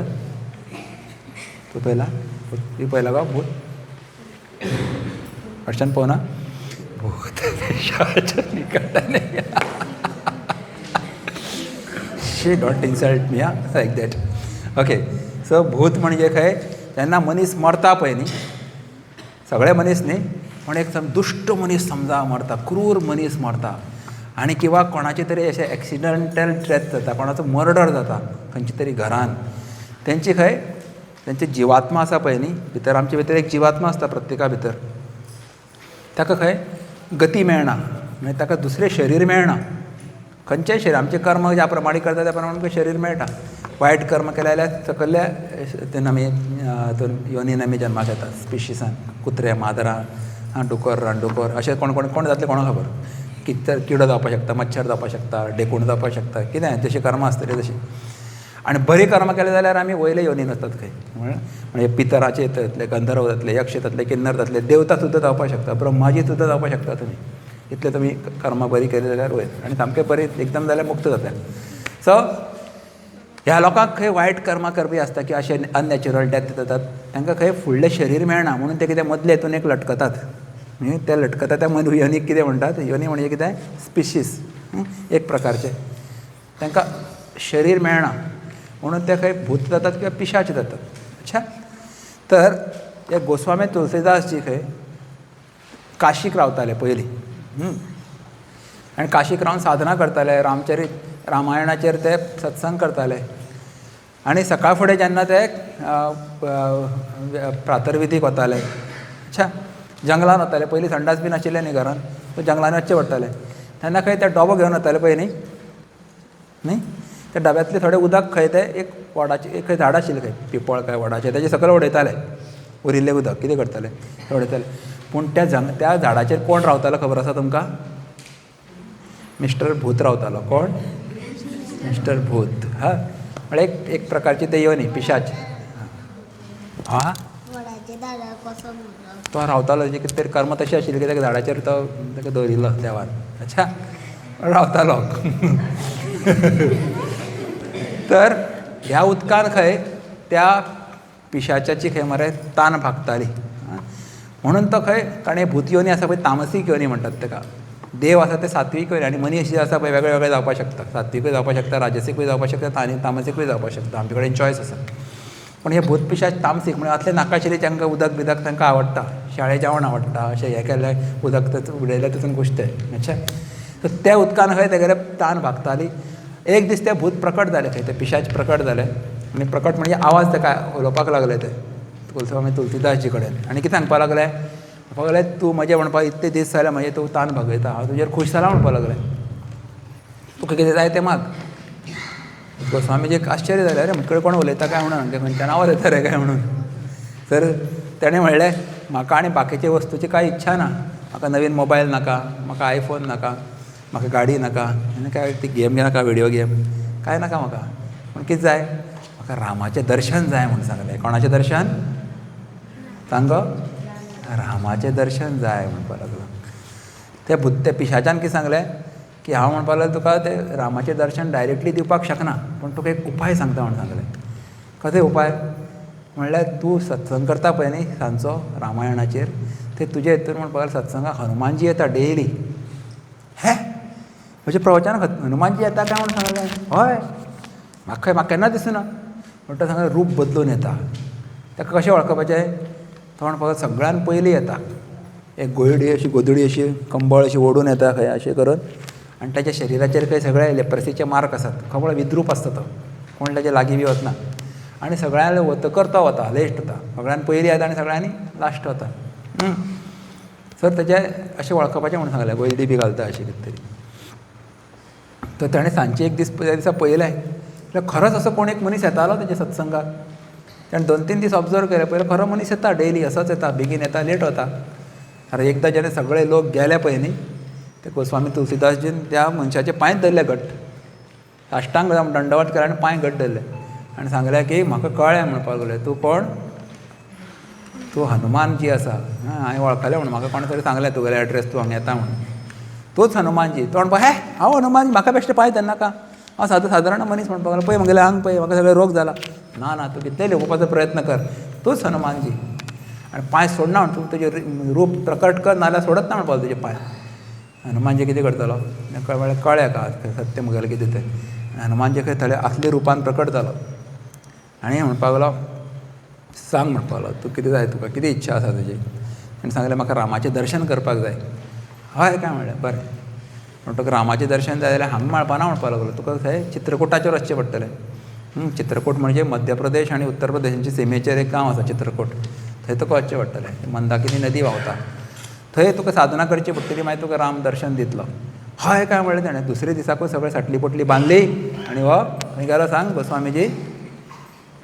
तूं पळयला गो भूत? हर्षन पळोवना? भूत पिशाच निकट नहीं. She don't insult me like that. Okay, so भूत म्हणजे खंय जेन्ना मनीस मरता पळय न्ही, सगळे मनीस न्ही पूण एक दुश्ट मनीस समजा मरता, क्रूर मनीस मरता आनी किंवा कोणाचे तरी अशें एक्सिडंटल डेथ जाता, कोणाचो मर्डर जाता खंयच्या तरी घरान, तेंची खंय तेंची जिवात्मा आसा पळय न्ही भितर, आमचे भितर एक जिवात्मा आसता प्रत्येका भितर, ताका खंय गती मेळना, म्हणजे ताका दुसरें शरीर मेळना. खंयचेंय शरीर आमचें कर्म ज्या प्रमाणे करता त्या प्रमाणे आमकां शरीर मेळटा. वायट कर्म केले जाल्यार सकयल्या तेन्ना आमी योनीन आमी जल्माक येता, स्पिशिसान, कुत्रे, माजरां, डुकर, रानडुकर अशें कोण जातलें कोणाक खबर. कितें तर किडो जावपाक शकता, मच्छर जावपाक शकता, डेकूण जावपाक शकता, कितें जशी कर्मां आसतली तशी. आनी बरी कर्मां केले जाल्यार आमी वयले योनीन वतात खंय, म्हणजे पितराचे येतले, गंधर्व जातले, यक्ष जातले, किन्नर जातले, देवता सुद्दां जावपाक शकता, ब्रह्माजी सुद्दां जावपाक शकता तुमी. इतले तुमी कर्मां बरी केली जाल्यार वयर, आनी सामकें बरी एकदम जाल्यार मुक्त जातले. सो ह्या लोकांक खंय वायट कर्मां करपी आसता की अशें अननॅचरल डेथ जातात, तांकां खंय फुडलें शरीर मेळना म्हणून ते कितें मदले हितून एक लटकतात. ते लटकतात त्या योनीक कितें म्हणटात, योनी म्हणजे कितें स्पिशीस एक प्रकारचे, तांकां शरीर मेळना म्हणून ते खंय भूत जातात किंवा पिशाच जातात. अच्छा, तर हे गोस्वामी तुलसीदास जी खंय काशीक रावताले पयलीं, आनी काशीक रावन साधना करताले, रामायणाचेर ते सत्संग करताले. आनी सकाळ फुडें जेन्ना ते प्रातर्विधीक वताले, अच्छा, जंगलान वताले, पयलीं संडास बी नाशिल्ले न्ही घरान, सो जंगलान वचचें पडटालें. तेन्ना खंय ते डबो घेवन वताले पळय न्ही, त्या डब्यांतलें थोडें उदक खंय ते एक वडाचें एक खंय झाड आशिल्लें खंय पिपळ काय वडाचें, तेजे सकयल उडयताले उरिल्लें उदक. कितें करताले उडयताले. पूण त्या झाडाचेर कोण रावतालो खबर आसा तुमकां? मिस्टर भूत रावतालो. कोण? मिस्टर भूत. हा, म्हळ्यार एक प्रकारची ते योनी पिशाच. हा, तो रावतालो, जे कितें तरी कर्म तशें आशिल्लें की ताका झाडाचेर तो ताका दवरिल्लो देवान. अच्छा, रावतालो. तर ह्या उदकान खंय त्या पिशाच्याची खंय मरे तान भागताली, म्हणून तो खंय ताणें भूत योनी आसा पळय तामसीक योनी म्हणटात ताका. देव आसा ते सात्वीक योनी आनी मनीस जे आसा पळय वेगळे वेगळे जावपाक शकता. सात्विकूय जावपाक शकता, राजसीकूय जावपाक शकता आनी तामसीकूय जावपाक शकता. आमचे कडेन चॉयस आसा. पूण हे भूत पिशाच तामसीक म्हणजे असले नाकाशिल्ले तांकां उदक बिदक तांकां आवडटा, शाळे जेवण आवडटा, अशें हें केलें उदक उडयलें तितून घुसतें. अच्छा, सो त्या उदकान खंय तेगेले तान भागताली. एक दीस ते भूत प्रकट जाले खंय, ते पिशाच प्रकट जाले आनी प्रकट म्हणजे आवाज ताका उलोवपाक लागले ते गोस्वामी तुलसीदासजी कडेन. आनी कितें सांगपाक लागले, तूं म्हजें म्हणपाक इतले दीस जाले म्हजें तूं तान भागयता, हांव तुजेर खूश जाला म्हणपाक लागलें, तुका कितें जाय तें माग. गोस्वामीजीक आश्चर्य जालें, अरे म्हजे कडेन कोण उलयता काय म्हणून, ते खंयच्यान आवाज येता रे काय म्हणून. तर ताणें म्हणलें, म्हाका आनी बाकीचे वस्तूची कांय इच्छा ना, म्हाका नवीन मोबायल नाका, म्हाका आयफोन नाका, म्हाका गाडी नाका, आनी काय ती गेम नाका, व्हिडिओ गेम कांय नाका म्हाका. पूण कितें जाय, म्हाका रामाचें दर्शन जाय म्हणून सांगलें. कोणाचें दर्शन सांग? रामाचें दर्शन जाय म्हणपाक लागलो. ते पिशाच्यान कितें सांगलें की हांव म्हणपाक लागलो तुका ते रामाचें दर्शन डायरेक्टली दिवपाक शकना, पूण तुका एक उपाय सांगता म्हणून सांगलें. कसो उपाय म्हणल्यार तूं सत्संग करता पळय न्ही सांजचो रामायणाचेर, ते तुजे हितून म्हणपाक सत्संगाक हनुमानजी येता डेली. हे म्हजें प्रवचनाक हनुमानजी येता काय म्हणून सांगलें. हय, म्हाका केन्ना दिसना. म्हणटा सांगलें रूप बदलून येता. ताका कशें वळखपाचें, तो म्हणपाक सगळ्यान पयलीं येता, एक गोयडी अशी गोदडी अशी कंबळ अशी ओडून येता खंय अशें करून, आनी ताच्या शरिराचेर खंय सगळे लेप्रसीचे मार्क आसात, खबर विद्रूप आसता तो, कोण ताचे लागीं बी वचना. आनी सगळ्यान वतकर तो वता, लेस्ट वता, सगळ्यान पयलीं येता आनी सगळ्यांनी लास्ट वता. सर तेजें अशें वळखपाचें म्हणून सांगलें, गोयडी बी घालता अशी कितें तरी. तर ताणें सांजचे एक दीस त्या दिसा पळयलें जाल्यार खरोच असो कोण एक मनीस येतालो तेजे सत्संगाक. ताणें 2-3 दीस ऑब्जर्व केले, पयलीं खरो मनीस येता डेली असोच येता, बेगीन येता, लेट वता. अरे एकदां जेन्ना सगळे लोक गेले पळय न्ही, ते गोस्वामी तुलसीदासजीन त्या मनशाचे पांयच धरले घट्ट, साश्टांग दंडवत केले आनी पांय घट्ट धरले आनी सांगलें की म्हाका कळ्ळें म्हणपाक लागलें, तूं कोण? तूं हनुमानजी आसा. हांवें वळखलें म्हणून म्हाका कोणे तरी सांगलें तुगेले एड्रेस, तूं हांगा येता म्हणून. तूंच हनुमानजी. तो म्हणपा हे हांव हनुमानजी, म्हाका बेश्टे पांय धरनाका, हांव सादारण मनीस म्हणपाक लागलो. पळय म्हगेलें आंग पळय, म्हाका सगळे रोग जाला. ना ना, तूं कितलेय लिपोवपाचो प्रयत्न कर, तूंच हनुमानजी. आनी पांय सोडना म्हण, तूं तुजें रूप प्रकट कर, नाल्यार सोडत ना म्हणपाक तुजे पांय. हनुमानजी कितें करतलो? म्हळ्यार कळ्ळें का सत्य म्हगेलें कितें तें. हनुमानजी खंय थोड्या असले रुपान प्रकट जालो आनी म्हणपाक लागलो, सांग म्हणपाक लागलो, तूं कितें जाय, तुका कितें इच्छा आसा तुजी? आनी सांगलें म्हाका रामाचें दर्शन करपाक जाय. हय काय म्हणलें, बरें. म्हणटकच रामाचें दर्शन जाय जाल्यार हांगा मेळपाना म्हणपाक लागलो, तुका थंय चित्रकूटाचेर वचचें पडटलें. चित्रकूट म्हणजे मध्य प्रदेश आनी उत्तर प्रदेशाच्या सिमेचेर एक गांव आसा चित्रकूट, थंय तुका वचचें पडटलें. मंदाकिनी नदी व्हांवता थंय, तुका साधना करची पडटली, मागीर तुका राम दर्शन दितलो. हय काय म्हणलें ताणें. दुसरे दिसाकूच सगळें साटली पोटली बांदली आनी हो खंय गेलो सांग? गोस्वामीजी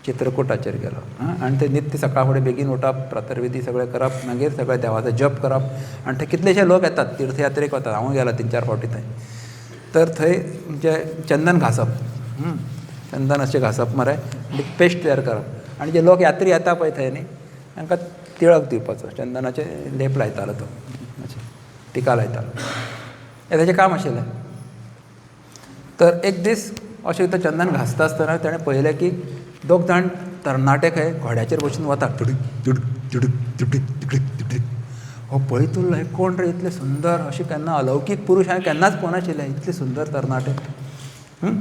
चित्रकूटाचेर गेलो. आनी थंय नित्य सकाळ फुडें बेगीन उठप, प्रातर्विधी सगळें करप, मागीर सगळे देवाचो जप करप. आनी थंय कितलेशे लोक येतात, तीर्थयात्रेक वतात, हांवूय गेलो 3-4 फावटी थंय. तर थंय जे चंदन घासप, चंदन अशें घासप मरे, आनी पेस्ट तयार करप. आनी जे लोक यात्री येता पळय थंय न्ही, तांकां तिळक दिवपाचो, चंदनाचे लेप लायतालो तो, टिका लायतालो. हें ताचें काम आशिल्लें. तर एक दीस अशें तो चंदन घासता आसतना ताणें पळयलें की 2 जाण तरणाटे खंय घोड्याचेर बसून वतात, तुडीक तुडीक तुडीक तुडीक तुडीक तुडीक. हो पळयत उरलो, हे कोण रे इतले सुंदर, अशें केन्ना अलौकीक पुरूश हांवें केन्नाच पळोवनाशिल्ले, इतले सुंदर तरणाटे. आनी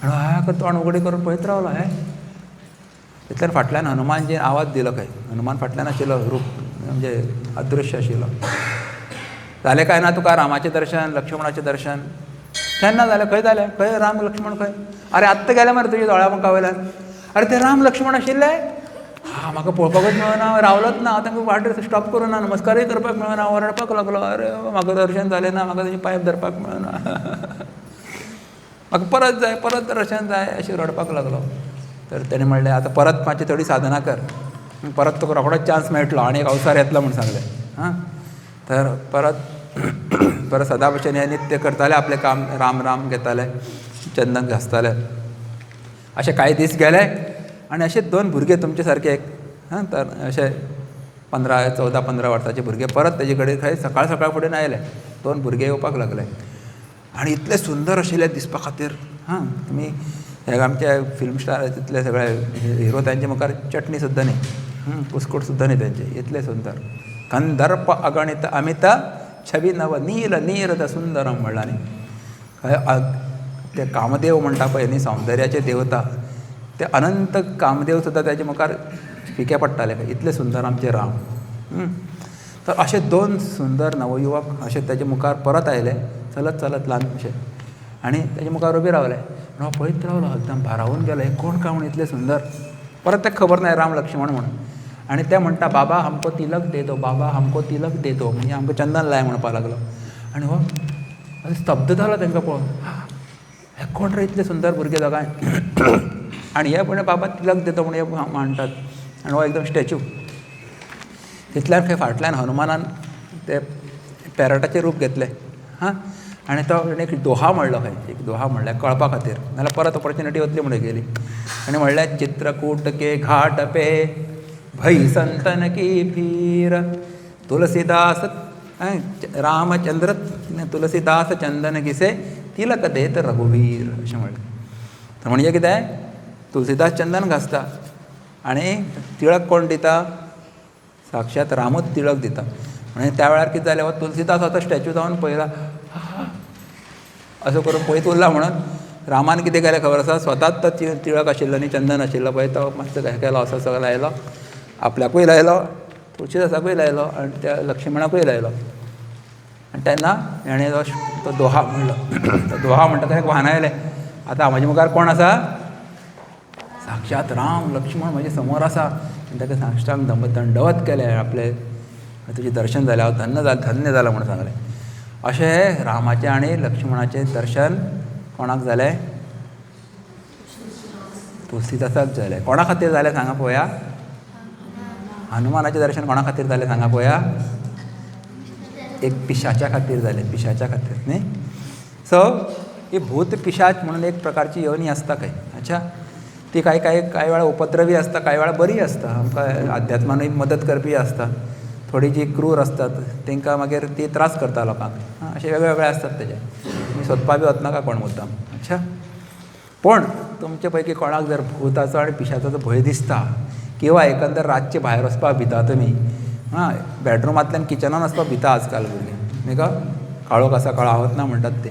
हाका तोंड उगडी करून पळयत रावलो. इतल्यान फाटल्यान हनुमानजीन आवाज दिलो खंय. हनुमान फाटल्यान आशिल्लो, रूप म्हणजे अदृश्य आशिल्लो. जालें काय ना तुका रामाचें दर्शन, लक्ष्मणाचें दर्शन? केन्ना जालें? खंय जालें? खंय राम लक्ष्मण खंय? अरे आत्तां गेले मरे तुज्या दोळ्या मुखा वयल्यान. अरे ते राम लक्ष्मण आशिल्ले? म्हाका पळोवपाकूच मेळना, हांव रावलोच ना, हांव तांकां वाटेर स्टॉप करूं ना, नमस्कारूय करपाक मेळना, हांव ओरडपाक लागलो, अरे म्हाका दर्शन जालें ना, म्हाका तेजे पांय धरपाक मेळना, म्हाका परत जाय, परत दर्शन जाय, अशें रडपाक लागलो. तर तेणें म्हणलें आतां परत मातशी थोडी साधना कर, परत तुका रोखडोच चान्स मेळटलो आनी एक अवसर येतलो म्हूण सांगलें. तर परत सदां भशेन हें नित्य करताले आपलें काम, राम राम घेताले, चंदन घासताले. अशे कांय दीस गेले आनी अशेच 2 भुरगे तुमचे सारके एक, तर अशे 14-15 वर्साचे भुरगे परत तेजे कडेन खंय सकाळ सकाळ फुडें आयले. 2 भुरगे येवपाक लागले आनी इतले सुंदर आशिल्ले दिसपा खातीर. तुमी हे आमचे फिल्म स्टार तितले सगळे हिरो, तांचे मुखार चटणी सुद्दां न्ही, पुस्कूट सुद्दां न्ही तेंचे, इतले सुंदर. कंदर्प अगणित अमित छवी नव नील नीरद सुंदरम म्हणलां न्ही. ते कामदेव म्हणटा पळय न्ही, सौंदर्याचे देवता, ते अनंत कामदेव सुद्दां ताचे मुखार फिके पडटाले, इतले सुंदर आमचे राम. तर अशे 2 सुंदर नवयुवक अशे ताचे मुखार परत आयले, चलत चलत ल्हान अशे, आनी ताचे मुखार उबे रावले. हांव पळयत रावलो, एकदम भारावून गेलो, हे कोण काय म्हूण इतले सुंदर. परत ताका खबर ना राम लक्ष्मण म्हणून. आनी ते म्हणटा, बाबा हमको तिलक दे दो, बाबा हमको तिलक दे दो, म्हणजे आमकां चंदन लाय म्हणपाक लागलो. आनी हो अशें स्तब्ध जालो तांकां पळोवन, हे कोण रे इतले सुंदर भुरगे दोगांय. आनी हे म्हणे बाबा तिलक देतो म्हणे म्हणटात. आनी हो एकदम स्टॅच्यू. तितल्यान खंय फाटल्यान हनुमानान ते पॅरटाचें रूप घेतलें. आनी तो एक दोहा म्हणलो, खंय एक दोहा म्हणलें कळपा खातीर, नाल्यार परत ऑपॉर्च्युनिटी वतली म्हणून गेली. आनी म्हणलें, चित्रकूट के घाट पे भई संतन की भीर, तुलसीदास रामचंद्र तुलसीदास चंदन घिसे तिलक देत रघुवीर, अशें म्हणलें. तर म्हणजे कितें, तुलसीदास चंदन घासता आनी तिळक कोण दिता? साक्षात रामूच तिळक दिता. म्हणजे त्या वेळार कितें जालें, हो तुलसीदास हो स्टॅच्यू जावन पळयला, असो करून पळयत उरला. म्हणून रामान कितें केलें खबर आसा, स्वताच तो तिळक आशिल्लो न्ही, चंदन आशिल्लो पळय, तो मातसो हें केलो, असो सगळो लायलो, आपल्याकूय लायलो, तुळशीदासाकूय लायलो आनी त्या लक्ष्मणाकूय लायलो. आनी तेन्ना हेणें तो दोहा म्हणलो. तो दोहा म्हणटा तें भान आयलें, आतां म्हाजे मुखार कोण आसा? साक्षात राम लक्ष्मण म्हजे समोर आसा. आनी ताका साश्टांग दंडवत केलें, आपले तुजें दर्शन जालें, हांव धन्य जालो म्हणून सांगलें. अशें रामाचें आनी लक्ष्मणाचें दर्शन कोणाक जालें? तुलसीदासाक जालें. कोणा खातीर जालें सांगा पळोवया. हनुमानाचें दर्शन कोणा खातीर जालें सांगा पळोवया. एक पिशाच्या खातीर जालें, पिशाच्या खातीर न्ही. सो ही भूत पिशाच म्हणून एक प्रकारची योनी आसता खंय. अच्छा, ती कांय वेळा उपद्रवी आसता, कांय वेळा बरी आसता. आमकां अध्यात्मानूय मदत करपी आसता. थोडी जी क्रूर आसतात तांकां मागीर ती त्रास करता लोकांक. अशे वेगळे वेगळे आसतात तेजे. तुमी सोदपा बी वचनाका कोण मुद्दाम. अच्छा, पण तुमचे पैकी कोणाक जर भुताचो आनी पिशाचाचो भंय दिसता किंवा एकंदर रातचे भायर वचपाक भिता तुमी, बॅडरुमांतल्यान किचनान वचपाक भिता आजकाल भुरगीं न्ही गो. काळोख आसा, काळो ना म्हणटात ते.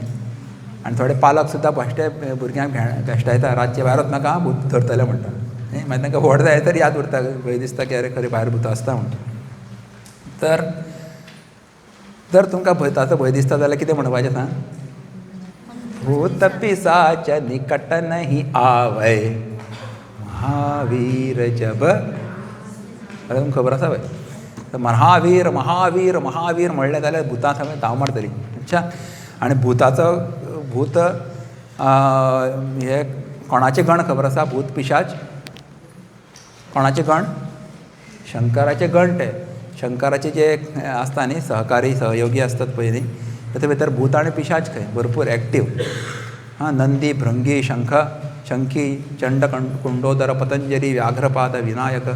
आनी थोडे पालक सुद्दां भुरग्यांक भेश्टायता, रातचे भायर वचनाका भूत धरतले म्हणटा. मागीर तांकां व्हड जाय तर याद उरता, भंय दिसता की अरे खरें भायर भूत आसता म्हणटा. तर जर तुमकां भुताचो भंय दिसता जाल्यार कितें म्हणपाचें सांग? भूत पिशाच निकट नहीं आवै, महावीर जब. अरे तुमकां खबर आसा पळय, महावीर महावीर महावीर म्हणलें जाल्यार भुतां सगळें धांव मारतलीं. अच्छा, आनी भूत हे कोणाचे गण खबर आसा? भूत पिशाच कोणाचे गण? शंकराचे गण ते. शंकराचे जे आसता न्ही सहकारी सहयोगी आसतात पळय न्ही, तातूंत भितर भूत आनी पिशाच खंय भरपूर एक्टीव. नंदी, भृंगी, शंखी, चंड, कुंडोदर, पतंजली, व्याघ्रपाद, विनायक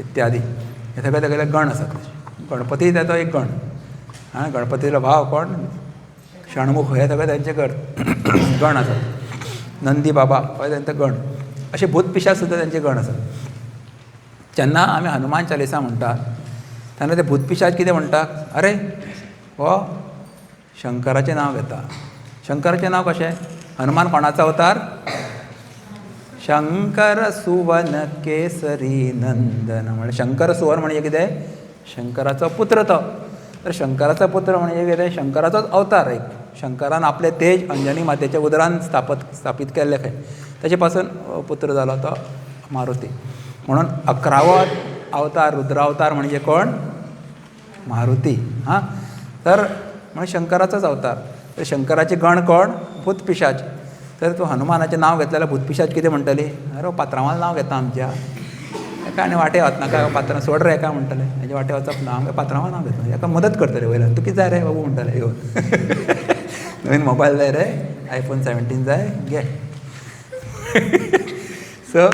इत्यादी हे सगळे गण आसात. गणपती ताचो एक गण. गणपतीचो भाव कोण? षण्मुख. हे सगळे तांचे गण आसात. नंदी बाबा हो तांचे गण. अशे भूत पिशाच सुद्दां तांचे गण आसात. जेन्ना आमी हनुमान चालिसा म्हणटात तेन्ना ते भूत पिशाच कितें म्हणटात? अरे हो शंकराचें नांव घेता. शंकराचें नांव कशें? हनुमान कोणाचो अवतार? शंकर सुवन केसरी नंदन. म्हणजे शंकर सुवन म्हणजे कितें? शंकराचो पुत्र तो. तर शंकराचो पुत्र म्हणजे कितें? शंकराचोच अवतार एक. शंकरान आपले तेज अंजनी मातेच्या उदरान स्थापीत केल्ले खंय. ताचे पासून पुत्र जालो तो मारुती. म्हणून 11वो अवतार रुद्रावतार म्हणजे कोण? मारुती. तर म्हणजे शंकराचोच अवतार. तर शंकराचे गण कोण? भूत पिशाच. तर तूं हनुमानाचें नांव घेतलें भूत पिशाच कितें म्हणटली? अरे पात्रांवाल नांव घेता आमच्या. एका आनी वाटे वचनाका, पात्रां सोड रे एका म्हणटलें. हेजे वाटे वचप ना, आमकां पात्रांवाल नांव घेतलें. हेका मदत करतले वयल्यान. तूं कितें जाय रे बाबू म्हणटलें येवन. नवीन मोबायल जाय रे, iPhone 17 जाय घे. सो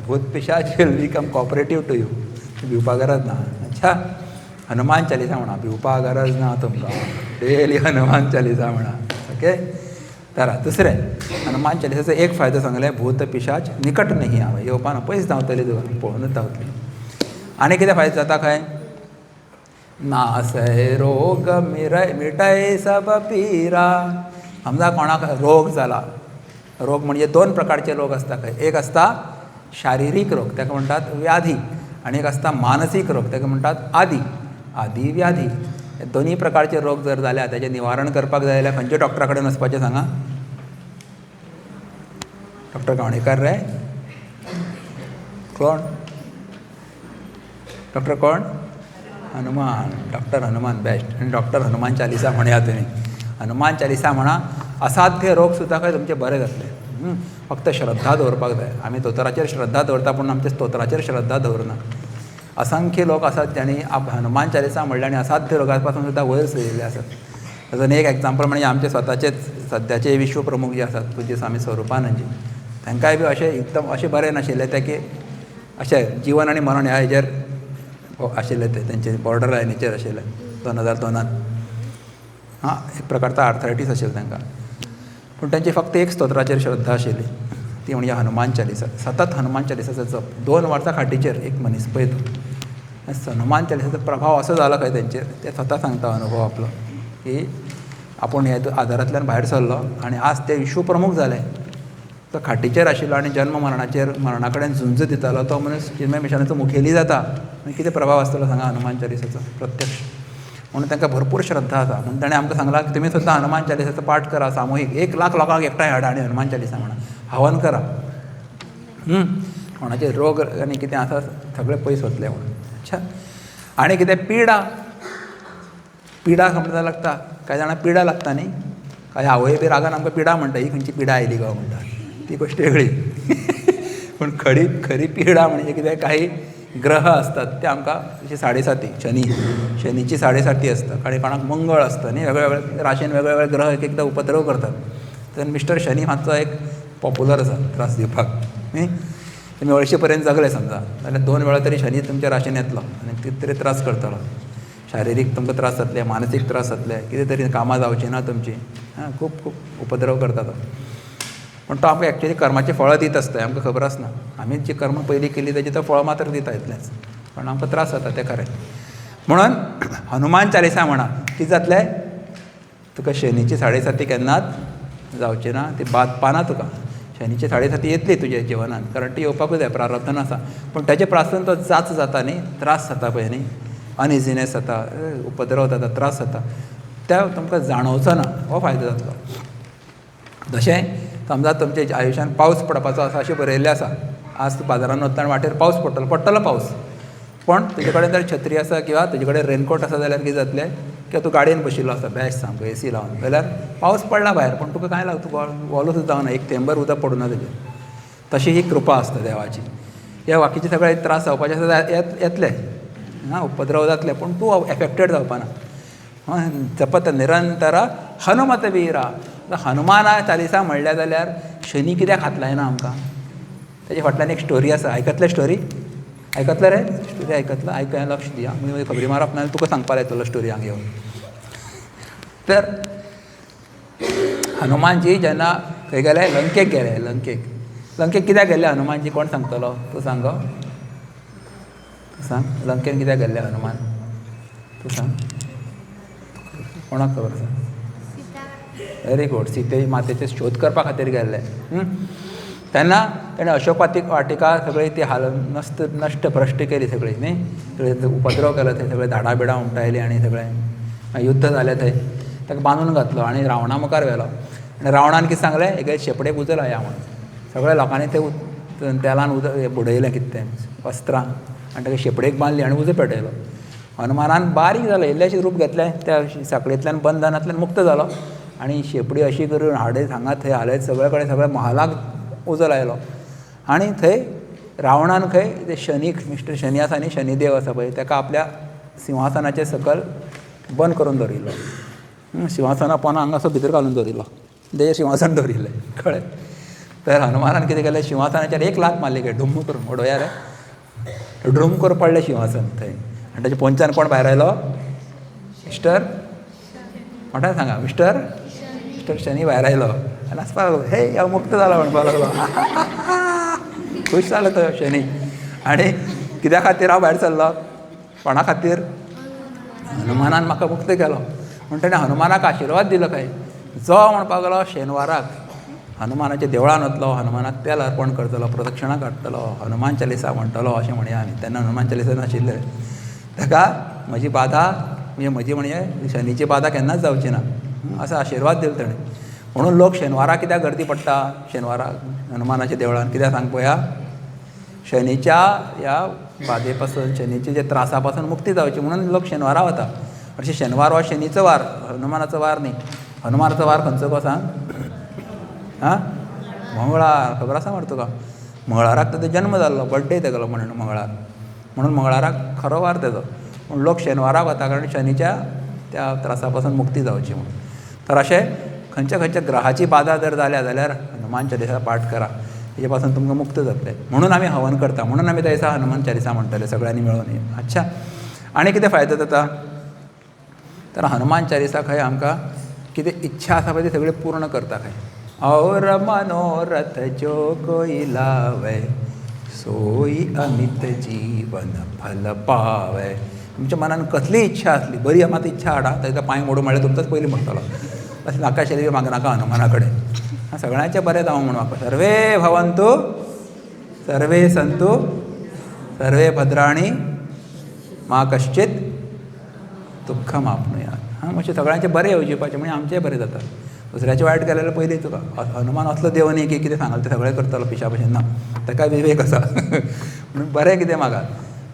भूत पिशाच will become cooperative to you. भिवपा गरज ना. अच्छा, हनुमान चालिसा म्हणा, भिवपा गरज ना तुमकां. डेली हनुमान चालिसा म्हणा. ओके. तर दुसरें हनुमान चालिसाचो एक फायदो सांगलें, भूत पिशाच निकट नहीं आवै. येवपा ना, पयस धांवतली तुका, पळोवनूच धांवतली. आनी कितें फायदो जाता खंय? नासय रोग मिटय सब पीरा. समजा कोणाक रोग जाला. रोग म्हणजे 2 प्रकारचे रोग आसता खंय. एक आसता शारिरीक रोग, ताका म्हणटात व्याधी. आनी एक आसता मानसीक रोग, ताका म्हणटात आदी व्याधी. हे दोनी प्रकारचे रोग जर जाल्यार ताचें निवारण करपाक जाय जाल्यार खंयच्या डॉक्टरा कडेन वचपाचें सांगा? डॉक्टर गावणेकर रे? कोण? डॉक्टर कोण? हनुमान. Doctor Hanuman best. आनी डॉक्टर हनुमान चालिसा म्हणया तुमी. हनुमान चालिसा म्हणा. असाध्य रोग सुद्दां खंय तुमचे बरे जातले. फक्त श्रद्धा दवरपाक जाय. आमी दोतोराचेर श्रद्धा दवरता पूण आमच्या स्तोत्राचेर श्रद्धा दवरना. असंख्य लोक आसात ज्यांनी हनुमान चालिसा म्हणल्या आनी असाध्य रोगा पासून सुद्दां वयर सरिल्ले आसात. ताजून एक एग्जाम्पल म्हणजे आमचे स्वताचेच सद्याचे विश्वप्रमुख जे आसात पूज्य स्वामी स्वरुपानंदजी. तांकांय बी अशें एकदम अशें बरें नाशिल्लें ते की अशें जीवन आनी मरण ह्या हेजेर आशिल्ले ते तेंचे बॉर्डर लायनीचेर आशिल्ले 2002 एक प्रकारचा आर्थरायटीस आशिल्लो तांकां. पूण तांची फक्त एक स्तोत्राचेर श्रद्धा आशिल्ली, ती म्हणजे हनुमान चालिसा. सतत हनुमान चालिसाचो जप. 2 वर्सां खाटीचेर एक मनीस पळय तो. हनुमान चालिसाचो प्रभाव असो जालो खंय तेंचेर, ते स्वता सांगता अनुभव आपलो की आपूण हे आदारांतल्यान भायर सरलो आनी आज ते विश्वप्रमुख जाले. तो खाटीचेर आशिल्लो आनी जन्म मरणा कडेन झुंज दितालो तो मनीस चिन्मय मिशनाचो मुखेली जाता. कितें प्रभाव आसतलो सांगा हनुमान चालिसाचो प्रत्यक्ष. म्हणून तांकां भरपूर श्रद्धा आसा. म्हणून ताणें आमकां सांगलां की तुमी सुद्दां हनुमान चालिसाचो पाठ करा सामुहीक. 1 लाख लोकांक एकठांय हाडा आनी हनुमान चालिसा म्हणा हवन करा. कोणाचे रोग आनी कितें आसा सगळे पयस वतले म्हणून. अच्छा. आनी कितें पिडा समजा लागता. कांय जाणांक पिडा लागता न्ही. काय आवय बी रागान आमकां पिडा म्हणटा, ही खंयची पिडा आयली गो म्हणटा, ती गोश्ट वेगळी. पूण खरी पिडा म्हणजे कितें, काही ग्रह असतात ते आमकां जशी 7.5 शनीची 7.5 आसता, आनी कोणाक मंगळ आसता न्ही, वेगवेगळे राशीन वेगवेगळे ग्रह एक एकदां उपद्रव करतात. तर मिस्टर शनी मातसो एक पॉप्युलर आसा त्रास दिवपाक न्ही. तुमी 80 पर्यंत जगले समजा जाल्यार 2 वेळा तरी शनी तुमच्या राशीन येतलो आनी कितें तरी त्रास करतलो. शारिरीक तुमकां त्रास जातले, मानसीक त्रास जातले, कितें तरी कामां जावची ना तुमची. खूब उपद्रव करता तो. पण तो आमकां एक्चुअली कर्माची फळं दित आसता हें आमकां खबर आसना. आमी जी कर्म पयलीं केली तेजी तो फळ मात्र दिता इतलेंच, पण आमकां त्रास जाता तें खरें. म्हणून हनुमान चालिसा म्हणा, कितें जातलें तुका शनीची 7.5 केन्नाच जावची ना, ती बात पाना तुका. शनीची 7.5 येतली तुज्या जिवनांत, कारण ती येवपाकूच जाय, प्रारब्धान आसा. पण तेजे पासून तो जाच जाता न्ही, त्रास जाता पळय न्ही, अनइजिनेस जाता, उपद्रव जाता, त्रास जाता, त्या तुमकां जाणवचो ना, हो फायदो जातलो. जशें समजा तुमच्या आयुश्यान पावस पडपाचो आसा अशें बरयल्लें आसा, आज तूं बाजारान वतना वाटेर पावस पडटलो पावस, पण तुजे कडेन जर छत्री आसा किंवा तुजे कडेन रेनकोट आसा जाल्यार कितें जातलें, किंवा तूं गाडयेन बशिल्लो आसा बेस्ट सामको एसी लावन, जाल्यार पावस पडला भायर पण तुका कांय तुका वोलो सुद्दां जावना, एक थेंबर उदक पडूना तेजेर. तशी ही कृपा आसता देवाची. ह्या बाकीचे सगळे त्रास जावपाचे आसा येतले, उपद्रव जातले, पूण तूं एफेक्टेड जावपाना. जपत निरंतर हनुमत वीरा. हनुमाना चालिसा म्हणल्या जाल्यार शनी कित्याक हात लायना आमकां, तेजे फाटल्यान एक स्टोरी आसा. आयकतले स्टोरी? आयकतले रे स्टोरी? आयकतलो? आयकूया, लक्ष दिया. म्हणजे खबरी मारप ना तुका सांगपाक येतलो स्टोरी हांगा येवन. तर हनुमानजी जेन्ना खंय गेले, लंकेक गेले. लंकेक कित्याक गेले हनुमानजी, कोण सांगतलो? तूं सांग, तूं सांग. लंकेन कित्याक गेल्ले हनुमान, तूं सांग, कोणाक खबर आसा? Very good. सीते मातेचे शोध करपा खातीर गेल्ले. तेन्ना तेणें अशोक वाटिका सगळी ती नश्ट भ्रश्ट केली सगळी न्ही, सगळे उपद्रव केलो थंय, सगळे झाडां बिडां उमटायलीं आनी सगळें युध्द जालें थंय. ताका बांदून घातलो आनी रावणा मुखार व्हेलो. आनी रावणान कितें सांगलें, एक शेपडेक उजो लाया म्हणून. सगळ्या लोकांनी तें तेलान उदक बुडयलें कितें तें वस्त्रां, आनी ताका शेपडेक बांदली आनी उजो पेटयलो. हनुमानान बारीक जालो, इल्लेशें रूप घेतलें, त्या साखळेंतल्यान बंधनांतल्यान मुक्त जालो आनी शेपडी अशी करून हाडयत हांगा थंय हालयत सगळे कडेन सगळ्या महालाक उजो लायलो. आनी थंय रावणान खंय ते शनी, मिस्टर शनी आसा न्ही, शनिदेव आसा पळय, ताका आपल्या सिंहासनाचे सकयल बंद करून दवरिल्लो. सिंहासना पोंदा हांगा असो भितर घालून दवरिल्लो, तेजेर सिंहासन दवरिल्लें, कळ्ळें? तर हनुमानान कितें केलें, सिंहासनाचेर एक लात मारली गे, ढुम्म करून, ओडोया रे, ढुम करून पडलें सिंहासन थंय. आनी ताच्या पोंदच्यान कोण भायर आयलो? मिस्टर मोठ्यान सांगा, मिस्टर शनी भायर आयलो आनी नाचपाक लागलो, हे हांव मुक्त जालो म्हणपाक लागलो. खूश जालो तो शनी. आनी कित्या खातीर हांव भायर सरलो, कोणा खातीर? हनुमानान म्हाका मुक्त केलो. म्हण ताणें हनुमानाक आशिर्वाद दिलो खंय, जो म्हणपाक लागलो शेनवाराक हनुमानाच्या देवळान वतलो, हनुमानाक तेल अर्पण करतलो, प्रदक्षिणा काडटलो, हनुमान चालिसा म्हणटलो अशें म्हणया आमी. तेन्ना हनुमान चालिसा नाशिल्लें. ताका म्हजी बाधा म्हणजे शनीची बाधा केन्नाच जावची ना असो आशिर्वाद दिलो ताणें. म्हणून लोक शेनवाराक कित्याक गर्दी पडटा शेनवाराक हनुमानाच्या देवळान, कित्याक सांग पळोवया, शनीच्या ह्या बाधे पासून, शनीच्या जे त्रासा पासून मुक्ती जावची म्हणून लोक शेनवारा वता. अशें शेनवार हो शनीचो वार, हनुमानाचो वार न्ही. हनुमानाचो वार खंयचो गो सांग? मंगळार. खबर आसा मरे तुका? मंगळाराक ताचो जन्म जाल्लो, बर्थडे तेगेलो म्हणून मंगळार, म्हणून मंगळाराक खरो वार तेजो. पूण लोक शेनवाराक वता कारण शनीच्या त्या त्रासा पासून मुक्ती जावची म्हणून. तर अशें खंयच्या ग्रहाची बाधा जर जाल्या जाल्यार हनुमान चालिसा पाठ करा, तेजे पासून तुमकां मुक्त जातलें. म्हणून आमी हवन करता, म्हणून आमी त्या दिसा हनुमान चालिसा म्हणटले सगळ्यांनी मेळून. अच्छा, आनी कितें फायदो जाता? तर हनुमान चालिसा खंय आमकां कितें इच्छा आसा पळय ती सगळी पूर्ण करता खंय. और मनोरथ जो कोई लावै, सोई अमित जीवन फल पावै. तुमच्या मनान कसली इच्छा आसली, बरी मात इच्छा हाडा, ताका पांय मोडून म्हणल्यार तुमचोच पयलीं म्हणटलो, अशें नाका शेरी म्हाका नाका हनुमाना कडेन. सगळ्यांचें बरें जावं म्हणून म्हाका. सर्वे भवन्तु, सर्वे सन्तु, सर्वे भद्राणि, मा कश्चित् दुःखम आपनुयात्. मातशें सगळ्यांचें बरें येवजिवपाचें म्हणजे आमचेंय बरें जाता. दुसऱ्याचें वायट केलें जाल्यार पयलीं तुका हनुमान असलो देव न्ही की कितें सांगलें तें सगळें करतलो पिशा भशेन. ना, ताका विवेक आसा. म्हणून बरें कितें म्हाका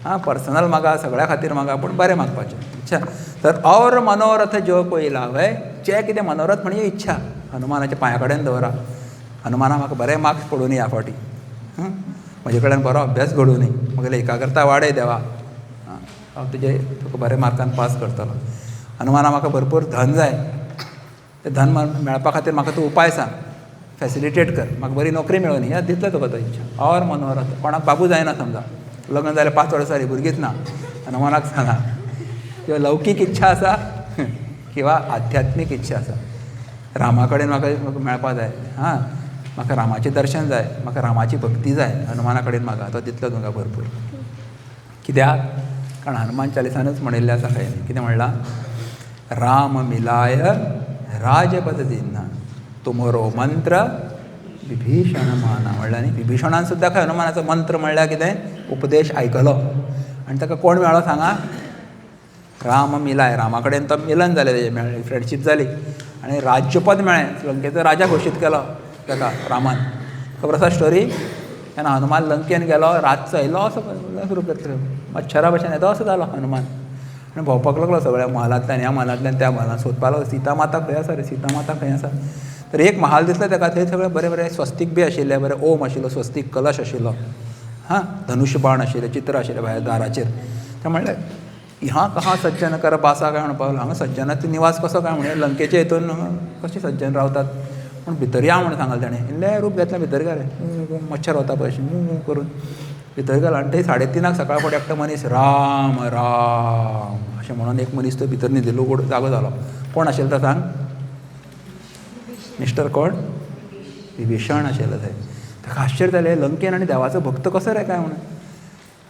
पर्सनल मागा, सगळ्या खातीर मागा, पूण बरें मागपाचें. इच्छा. तर और मनोरथ जो कोई लावय, जे कितें मनोरथ म्हणजे इच्छा हनुमानाच्या पांया कडेन दवरा. हनुमाना म्हाका बरें मार्क्स पडूं ह्या फावटी, म्हजे कडेन बरो अभ्यास घडूं न्ही, म्हगेली एकाग्रता वाडय देवा, हांव तुका बरें मार्कान पास करतलो. हनुमाना म्हाका भरपूर धन जाय, तें धन मेळपा खातीर म्हाका तूं उपाय सांग, फॅसिलिटेट कर, म्हाका बरी नोकरी मेळूं न्ही, दितलो तुका तो इच्छा. और मनोरथ. कोणाक बाबू जायना समजा, लग्न जालें 5 वर्सां जालीं भुरगींच ना, हनुमानाक सांगा. किंवा लौकीक इच्छा आसा किंवा आध्यात्मीक इच्छा आसा. रामा कडेन म्हाका मेळपा जाय, म्हाका रामाचें दर्शन जाय, म्हाका रामाची भक्ती जाय, हनुमाना कडेन मागा, तो दितलो तुमकां भरपूर. कित्याक? कारण हनुमान चालिसानूच म्हणिल्लें आसा खंय न्ही, कितें म्हणलां? राम मिलाय राजपद दिना, तुमरो मंत्र विभीषण माना. म्हणल्यार न्ही, विभीषणान सुद्दां खंय हनुमानाचो मंत्र म्हणल्यार कितें? उपदेश आयकलो आनी ताका कोण मेळ्ळो सांगा? राम मिलाय. रामा कडेन तो मिलन जालें, तेजें मेळ्ळें, फ्रेंडशीप जाली आनी राज्यपद मेळ्ळें. लंकेचो राजा घोशीत केलो ताका रामान. खबर आसा स्टोरी? तेन्ना हनुमान लंकेन गेलो, रातचो येयलो असो सुरू करतलो, मच्छरा भशेन येदो असो जालो हनुमान आनी भोंवपाक लागलो सगळ्या महालांतल्यान, ह्या महालांतल्यान त्या महालांत, सोदपाक लागलो सीता माता खंय आसा रे, सीता माता खंय आसा. तर एक महाल दिसलो ताका, थंय सगळें बरें बरें स्वस्तीक बी आशिल्लें, बरें ओम आशिल्लो, स्वस्तीक कलश आशिल्लो, धनुश्य बाण आशिल्लें, चित्र आशिल्लें भायर दाराचेर. ते म्हणलें ह्या कहा सज्जन कर बासा काय म्हणपाक लागलो, हांगा सज्जनाचो निवास कसो काय म्हणलें, लंकेचे हितून कशें सज्जन रावतात. पूण भितर या म्हणून सांगलें ताणें. इल्लें रूप घेतलें, भितर गेलें, मच्छर वता पळय अशें करून भितर गेलो. आनी थंय 3:30 सकाळ फुडें एकटो मनीस राम राम अशें म्हणून एक मनीस तो भितर न्हिदिल्लो उगड जागो जालो. कोण आशिल्लो तो सांग? मिस्टर कोण? विभीषण आशिल्लो थंय. ताका आश्चर्य जालें, लंकेन आनी देवाचो भक्त कसो रे काय म्हणून.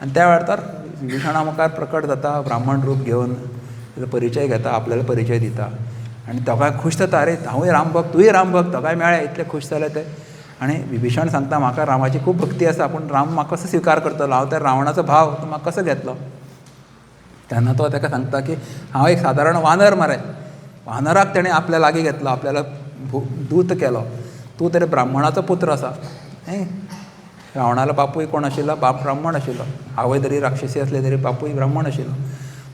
आनी त्या वेळार तर विभीषणा मुखार प्रकट जाता ब्राह्मण रूप घेवन, ताचो परिचय घेता, आपल्याला परिचय दिता आनी दोगांय खूश जाता. अरे हांवूय रामभक्त, तुय रामभक्त, दोगांय मेळ्ळे, इतले खूश जाले ते. आनी विभीषण सांगता, म्हाका रामाची खूब भक्ती आसा, पूण राम म्हाका कसो स्विकार करतलो, हांव त्या रावणाचो भाव, तूं म्हाका कसो घेतलो. तेन्ना तो ताका सांगता की हांव एक सादारण वानर मरे, वानराक तेणें आपल्या लागीं घेतलो, आपल्याला दूत केलो, तूं तरी ब्राह्मणाचो पुत्र आसा. रावणालो बापूय कोण आशिल्लो? बाप ब्राह्मण आशिल्लो, आवय तरी राक्षसी आसली तरी बापूय ब्राह्मण आशिल्लो.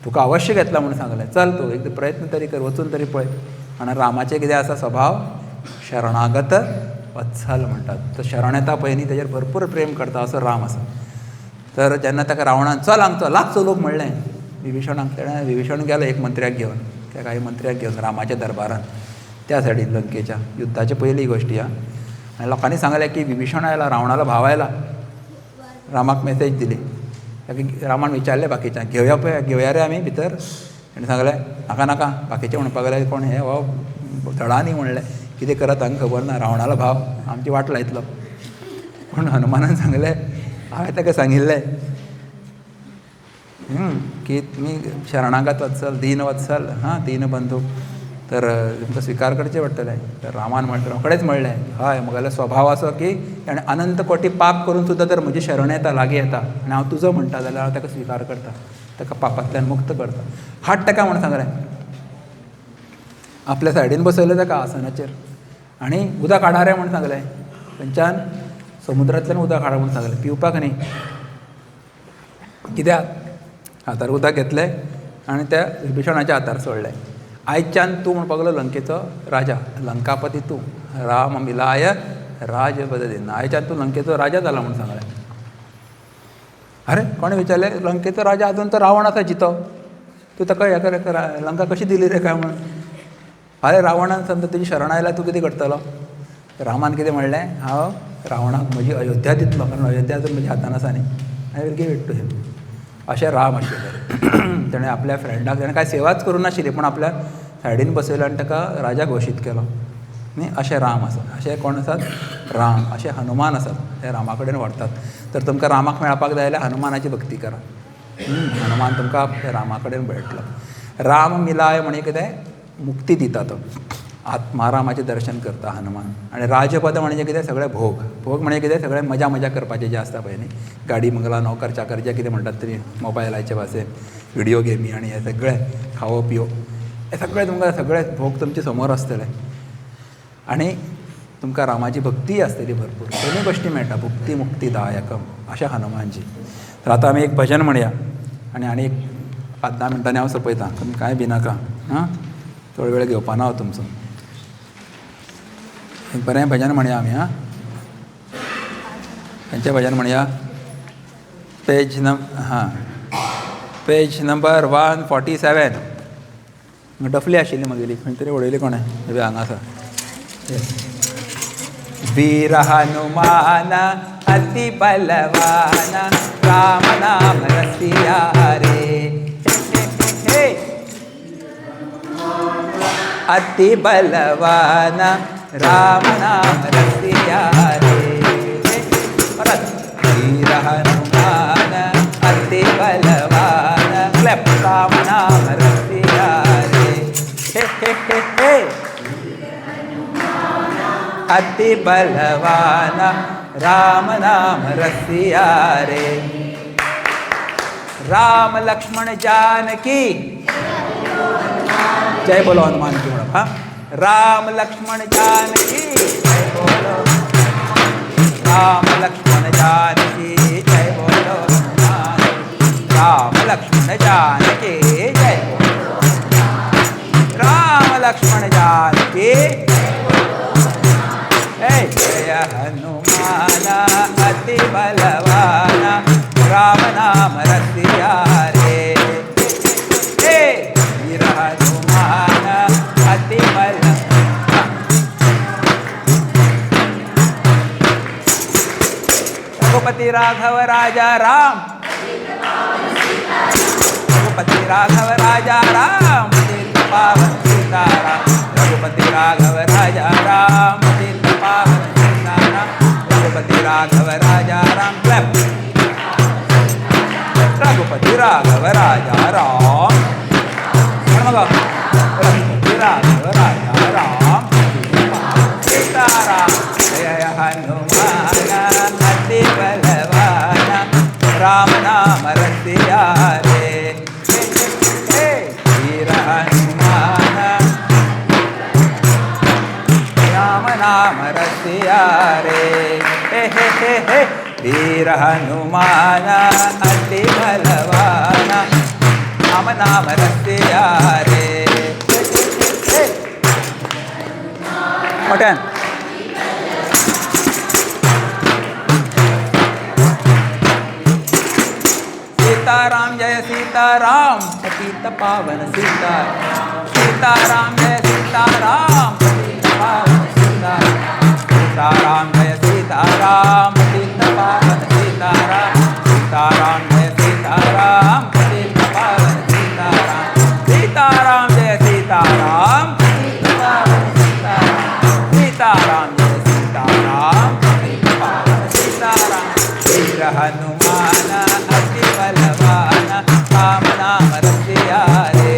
तुका अवश्य घेतला म्हणून सांगलें. चल तूं एकदां प्रयत्न तरी कर, वचून तरी पळय. आनी रामाचें कितें आसा स्वभाव? शरणागत वत्सल म्हणटात. तो शरण येता पळय न्ही, तेजेर भरपूर प्रेम करता असो राम आसा. तर जेन्ना ताका रावणान चल हांगचो लाग चलोवंक म्हणलें विभीषणाक, तेणें विभीषण गेलो एक मंत्र्याक घेवन, त्या काही मंत्र्याक घेवन रामाच्या दरबारान, त्या सायडीन लंकेच्या युद्धाचे पयली गोश्टी. आनी लोकांनी सांगलें की विभीषण आयला, रावणालो भाव आयला. रामाक मेसेज दिली. ताका रामान विचारलें बाकीच्यांक, घेवया रे आमी भितर. ताणें सांगलें नाका नाका. बाकीचे म्हणपाक लागले कोण हे हो झडा न्ही म्हणलें, कितें करत हांगा खबर ना, रावणालो भाव आमची वाट लायतलो. पूण हनुमानान सांगलें, हांवें ताका सांगिल्लें की तुमी शरणागत वत्सल, दीन वत्सल, दीनबंधू, तर तुमकां स्विकार करचें पडटलें. तर रामान म्हणटा कडेच म्हणलें, हय म्हगेलो स्वभाव असो की ताणें अनंत कोटी पाप करून सुद्दां जर म्हजी शरण येता, लागीं येता आनी हांव तुजो म्हणटा जाल्यार हांव ताका स्विकार करता, ताका पापांतल्यान मुक्त करता. हाड ताका म्हण सांगलें. आपल्या सायडीन बसयलें ताका आसनाचेर आनी उदक हाडा रे म्हण सांगलें. थंयच्यान समुद्रांतल्यान उदक हाड म्हण सांगलें, पिवपाक न्ही. कित्याक? हातार उदक घेतलें आनी त्या विभीषणाच्या हातार सोडलें. आयच्यान तूं म्हणपाक लागलो लंकेचो राजा, लंकापती तूं, राम मिलाय राजपद दिना, आयच्यान तूं लंकेचो राजा जाला म्हूण सांगलें. अरे कोणें विचारलें, लंकेचो राजा अजून तो रावण आसा जितो, तूं ताका हें कर, लंका कशी दिली रे काय म्हणून. अरे रावणान समजा तुजी शरण आयल्यार तूं कितें करतलो. रामान कितें म्हणलें, हांव रावणाक म्हजी अयोध्या दितलो, कारण अयोध्या जर म्हज्या हातान आसा न्ही, I will give it to him. अशें राम आशिल्लें. ताणें आपल्या फ्रेंडाक, ताणें कांय सेवाच करूं नाशिल्ली, पूण आपल्या सायडीन बसयलो आनी ताका राजा घोशीत केलो न्ही. अशें राम आसात. अशें कोण आसात? राम. अशें हनुमान आसात, ते रामा कडेन व्हरतात. तर तुमकां रामाक मेळपाक जाय जाल्यार हनुमानाची भक्ती करा. हनुमान तुमकां रामा कडेन मेळटलो. राम मिलाय म्हणजे कितें? मुक्ती दिता तो. आत्मारामाचें दर्शन करता हनुमान. आनी राजपद म्हणजे कितें? सगळे भोग. भोग म्हणजे कितें? सगळें मजा मजा करपाचें जें आसता पळय न्ही, गाडी बंगला, नोकर चाकर, जें कितें म्हणटात तरी, मोबायलाचे भाशेन व्हिडिओ गेमी आनी हें सगळें खावो पिवो, हें सगळें तुमकां सगळे भोग तुमचे समोर आसतले. आनी तुमकां रामाची भक्ती आसतली भरपूर दोनूय गोश्टी मेळटा भुक्ती मुक्तीदायकम अशा हनुमानजी. तर आतां आमी एक भजन म्हणया आनी एक 5-10 मिनटांनी हांव सोंपयतां. तुमी कांय भिनाका हां, चड वेळ घेवपा ना हांव तुमचो. एक बरें भजन म्हणया आमी हां. खंयचें भजन म्हणया? Page number 147. डफली आशिल्ली म्हगेली खंय तरी उडयली कोणें हे हांगा आसा. वीर हनुमान अति बलवान राम नाम रसिया रे. अति बलवान राम नाम रसिया रे. वीर हनुमान अति बलवान क्लैप राम नाम रसिया रे. अति बलवान राम नाम रसिया रे. राम लक्ष्मण जानकी जय बोलो हनुमान की म्हणून हां. राम लक्ष्मण जानकी जय बोलो. राम लक्ष्मण जानकी जय बोलो हनुमान. राम लक्ष्मण जानकी जय बोलो. राम लक्ष्मण जानकी जय हनुमान अति बलवान राम नाम रसिया रे. वीर हनुमान अति बलवान. रघुपति राघव राजा राम. रघुपति राघव राजा राम तीर्थ पावन सीताराम. रघुपति राघव राजा राम तीर्थ पावन सीताराम. रघुपति राघव राजा राम क्लैप. रघुपति राघव राजा राम. रघुपति राघव राजा राम सीताराम. जय हनुमान अति बलवान राम नाम रसिया रे. वीर हनुमान राम नाम रसिया रे. वीर हनुमान अति बलवान राम नाम रसिया रे. मोठ्यान सीताराम जय सीताराम पतित पावन सीताराम. सीताराम जय सीताराम पतित पावन सीताराम. सीताराम जय सीताराम पतित पावन सीताराम. सीताराम जय सीताराम पतित पावन सीताराम. सीताराम जय सीताराम पतित पावन सीताराम. सीताराम जय सीताराम पतित पावन सीताराम. वीर हनुमान अति बलवान राम नाम रसिया रे.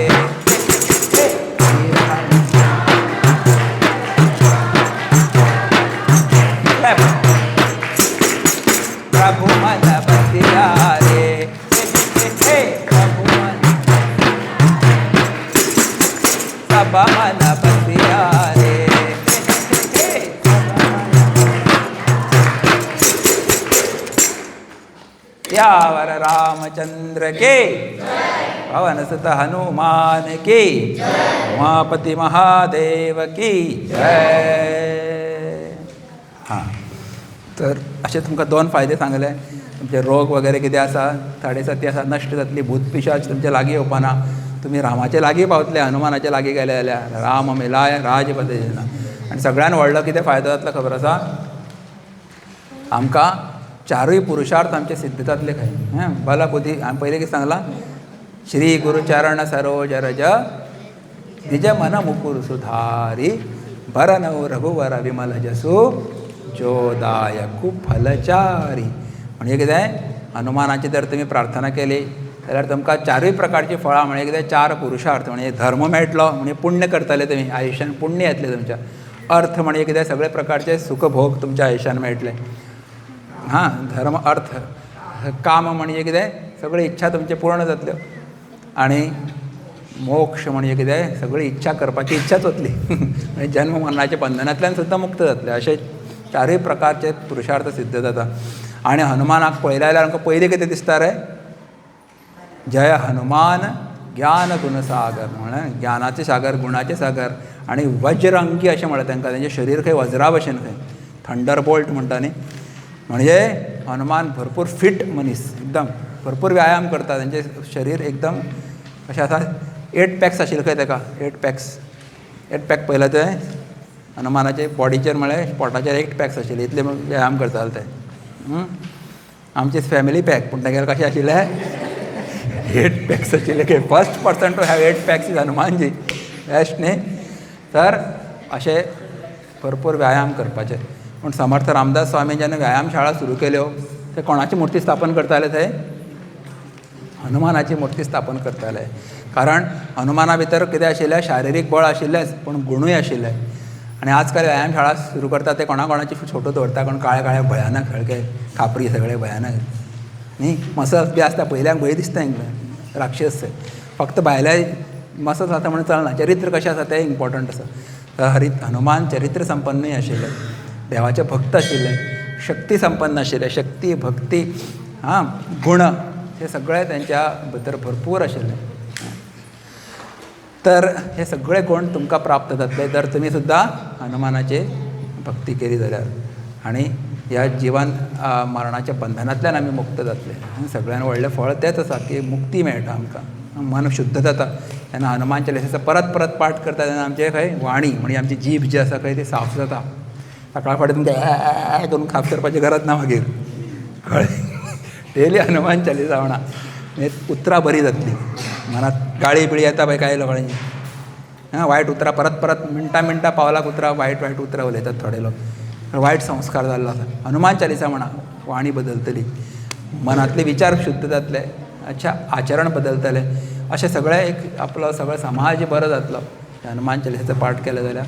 प्रभु मन बसिया रे. प्रभु मन सब मन बसिया रे. यावर रामचंद्र के पवन सुत हनुमान की उमापति महादेव की जय. हां, तर असे तुमकां 2 फायदे सांगले. तुमचे रोग वगैरे कितें आसा साडेसती आसा नश्ट जातली. भूत पिशाच तुमचे लागीं येवपाना. तुमी रामाचे लागीं पावतले हनुमानाचे लागीं गेले जाल्यार राम मिलाय राजपद दिना. आनी सगळ्यान व्हडलो कितें फायदो जातलो खबर आसा? आमकां 4 पुरुषार्थ आमचे सिद्ध जातले खंय. बल बुद्धी हांवें पयलीं कितें सांगलां? श्री गुरुचरण सरोज रज निज मन मुकुर सुधारी भरनव रघुवर विमल जसु जोदायकु फलचारी. म्हणजे कितें? हनुमानाची जर तुमी प्रार्थना केली जाल्यार तुमकां 4 प्रकारची फळां म्हणजे कितें 4 पुरुषार्थ म्हणजे धर्म मेळटलो म्हणजे पुण्य करतले तुमी आयुश्यान पुण्य येतले तुमच्या. अर्थ म्हणजे कितें सगळे प्रकारचे सुखभोग तुमच्या आयुश्यान मेळटले. हां, धर्म अर्थ. काम म्हणजे कितें सगळी इच्छा तुमचे पूर्ण जातल्यो. आनी मोक्ष म्हणजे कितें सगळी इच्छा करपाची इच्छाच वतली आनी जन्म मरणाच्या बंधनांतल्यान सुद्दां मुक्त जातले अशे चारूय प्रकारचे पुरुषार्थ सिद्ध जाता. आनी हनुमानाक पळयले जाल्यार आमकां पयलीं कितें दिसता रे, जय हनुमान ज्ञान गुणसागर म्हळ्यार ज्ञानाचे सागर गुणाचे सागर आनी वज्रंगी अशें म्हणटा तांकां. तेंचें शरीर खंय वज्रा भशेन खंय थंडरबोल्ट म्हणटा न्ही. म्हणजे हनुमान भरपूर फिट मनीस, एकदम भरपूर व्यायाम करता. तेंचें शरीर एकदम कशें आसा 8 पॅक्स आशिल्ले खंय ताका 8 पॅक पळयला ते हनुमानाचे बॉडीचेर म्हळ्यार पोटाचेर 8 पॅक्स आशिल्ले, इतले व्यायाम करताले ते. आमचे फॅमिली पॅक पूण तागेले कशें आशिल्ले 8 पॅक्स आशिल्ले. First person to have 8 packs is Hanumanji. Best न्ही. तर अशे भरपूर व्यायाम करपाचे. पूण समर्थ रामदास स्वामी जेन्ना व्यायाम शाळा सुरू केल्यो ते कोणाची मुर्ती स्थापन करताले थंय, हनुमानाची मुर्ती स्थापन करताले. कारण हनुमाना भितर कितें आशिल्लें, शारिरीक बळ आशिल्लेंच पूण गुणूय आशिल्ले. आनी आजकाल व्यायाम शाळा सुरू करता ते कोणाची फोटो दवरता, कोण काळे काळे भयानक हळके खापरी सगळे भयानक न्ही. मसल्स बी आसता, पयल्याक भंय दिसता हांकां राक्षस. फक्त भायले मसल्स जाता म्हणून चलना, चरित्र कशें आसा तें इम्पॉर्टंट आसा. हनुमान चरित्र संपन्नूय आशिल्ले, देवाचे भक्त आशिल्ले, शक्ती संपन्न आशिल्ले. शक्ती भक्ती गुण हे सगळे तेंच्या भितर भरपूर आशिल्ले. तर हे सगळे गुण तुमकां प्राप्त जातले जर तुमी सुद्दां हनुमानाची भक्ती केली जाल्यार. आनी ह्या जिवन मरणाच्या बंधनांतल्यान आमी मुक्त जातले. सगळ्यान व्हडलें फळ तेंच आसा की मुक्ती मेळटा आमकां, मन शुद्ध जाता. तेन्ना हनुमान चालिसा परत परत पाठ करता तेन्ना आमचे खंय वाणी म्हणजे आमची जीभ जी आसा खंय ती साफ जाता. सकाळ फुडें तुमकां करून खास करपाची गरज ना मागीर, कळ्ळें. डेली हनुमान चालिसा म्हणा, उतरां बरी जातली. मनात गाळी बिळी येता पळय कांय लोकांची, वायट उतरां परत परत मिनटां पावलाक उतरां वायट उतरां उलयतात थोडे लोक. वायट संस्कार जाल्लो आसा. हनुमान चालिसा म्हणा, वाणी बदलतली, मनांतले विचार शुद्ध जातले, आचरण बदलतले. अशें सगळें एक आपलो सगळो समाज बरो जातलो हनुमान चालिसाचो पाठ केलो जाल्यार.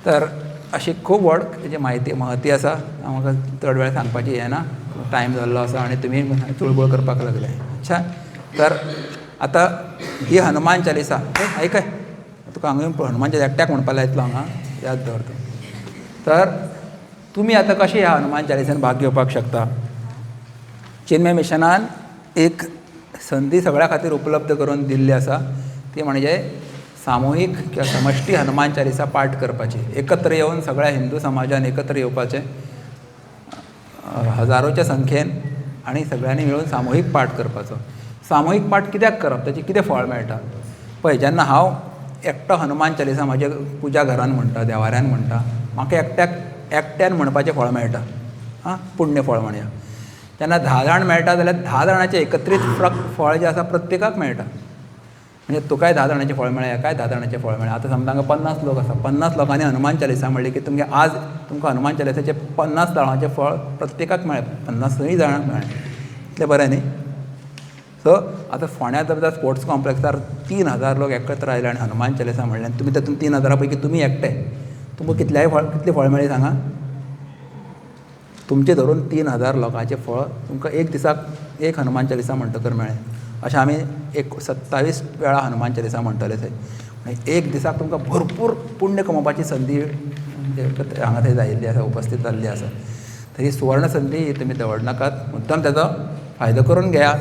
तर अशी खूब व्हड तेजी महती आसा. म्हाका चड वेळ सांगपाची हें ना, टायम जाल्लो आसा आनी तुमी चुळबुळ करपाक लागले. तर आतां ही हनुमान चालिसा आयकय, तुका हांगा हनुमान चालिसा एकट्याक म्हणपाक लायतलो हांगा, याद दवर तूं. तर तुमी आतां कशें ह्या हनुमान चालिसान भाग घेवपाक शकता. चिन्मय मिशनान एक संदी सगळ्या खातीर उपलब्ध करून दिल्ली आसा, ती म्हणजे सामुहीक किंवा समश्टी हनुमान चालिसा पाठ करपाची. एकत्र येवन सगळ्या हिंदू समाजान एकत्र येवपाचें हजारोच्या संख्येन आनी सगळ्यांनी मेळून सामुहीक पाठ करपाचो. सामुहीक पाठ कित्याक करप, ताचें कितें फळ मेळटा पळय. जेन्ना हांव एकटो हनुमान चालिसा म्हाज्या पुजा घरान म्हणटा, देवाऱ्यान म्हणटा, म्हाका एकट्यान म्हणपाचें फळ मेळटा, पुण्य फळ म्हणया. तेन्ना 10 जाण मेळटा जाल्यार 10 जाणांचें एकत्रीत फळ जें आसा प्रत्येकाक मेळटा. म्हणजे तुकाय 10 जाणांचें फळ मेळ्ळें, हाकाय 10 जाणांचें फळ मेळ्ळें. आतां समजा हांगा 50 लोक आसा, 50 लोकांनी हनुमान चालिसा म्हणली की तुमगे आज तुमकां हनुमान चालिसाचें 50 जाणांचें फळ प्रत्येकाक मेळ्ळें, 50 जाणांक मेळ्ळें. इतलें बरें न्ही. सो आतां फोंड्या जर स्पोर्ट्स कॉम्प्लेक्सार 3000 लोक एकत्र आयले आनी हनुमान चालिसा म्हणलें आनी तुमी तातूंत 3000 पैकी तुमी एकटे, तुमकां कितली फळ मेळ्ळी सांगा. तुमचें धरून 3000 लोकांचें फळ तुमकां एक दिसाक एक हनुमान चालिसा म्हणटकर मेळ्ळें. अशें आमी 27 वेळा हनुमान चालिसा म्हणटले थंय. एक दिसाक तुमकां भरपूर पुण्य कमोवपाची संदी हांगा थंय जायिल्ली आसा, उपस्थित जाल्ली आसा. तर ही सुवर्ण संदी ही तुमी दवरनाकात, मुद्दम ताचो फायदो करून घेया.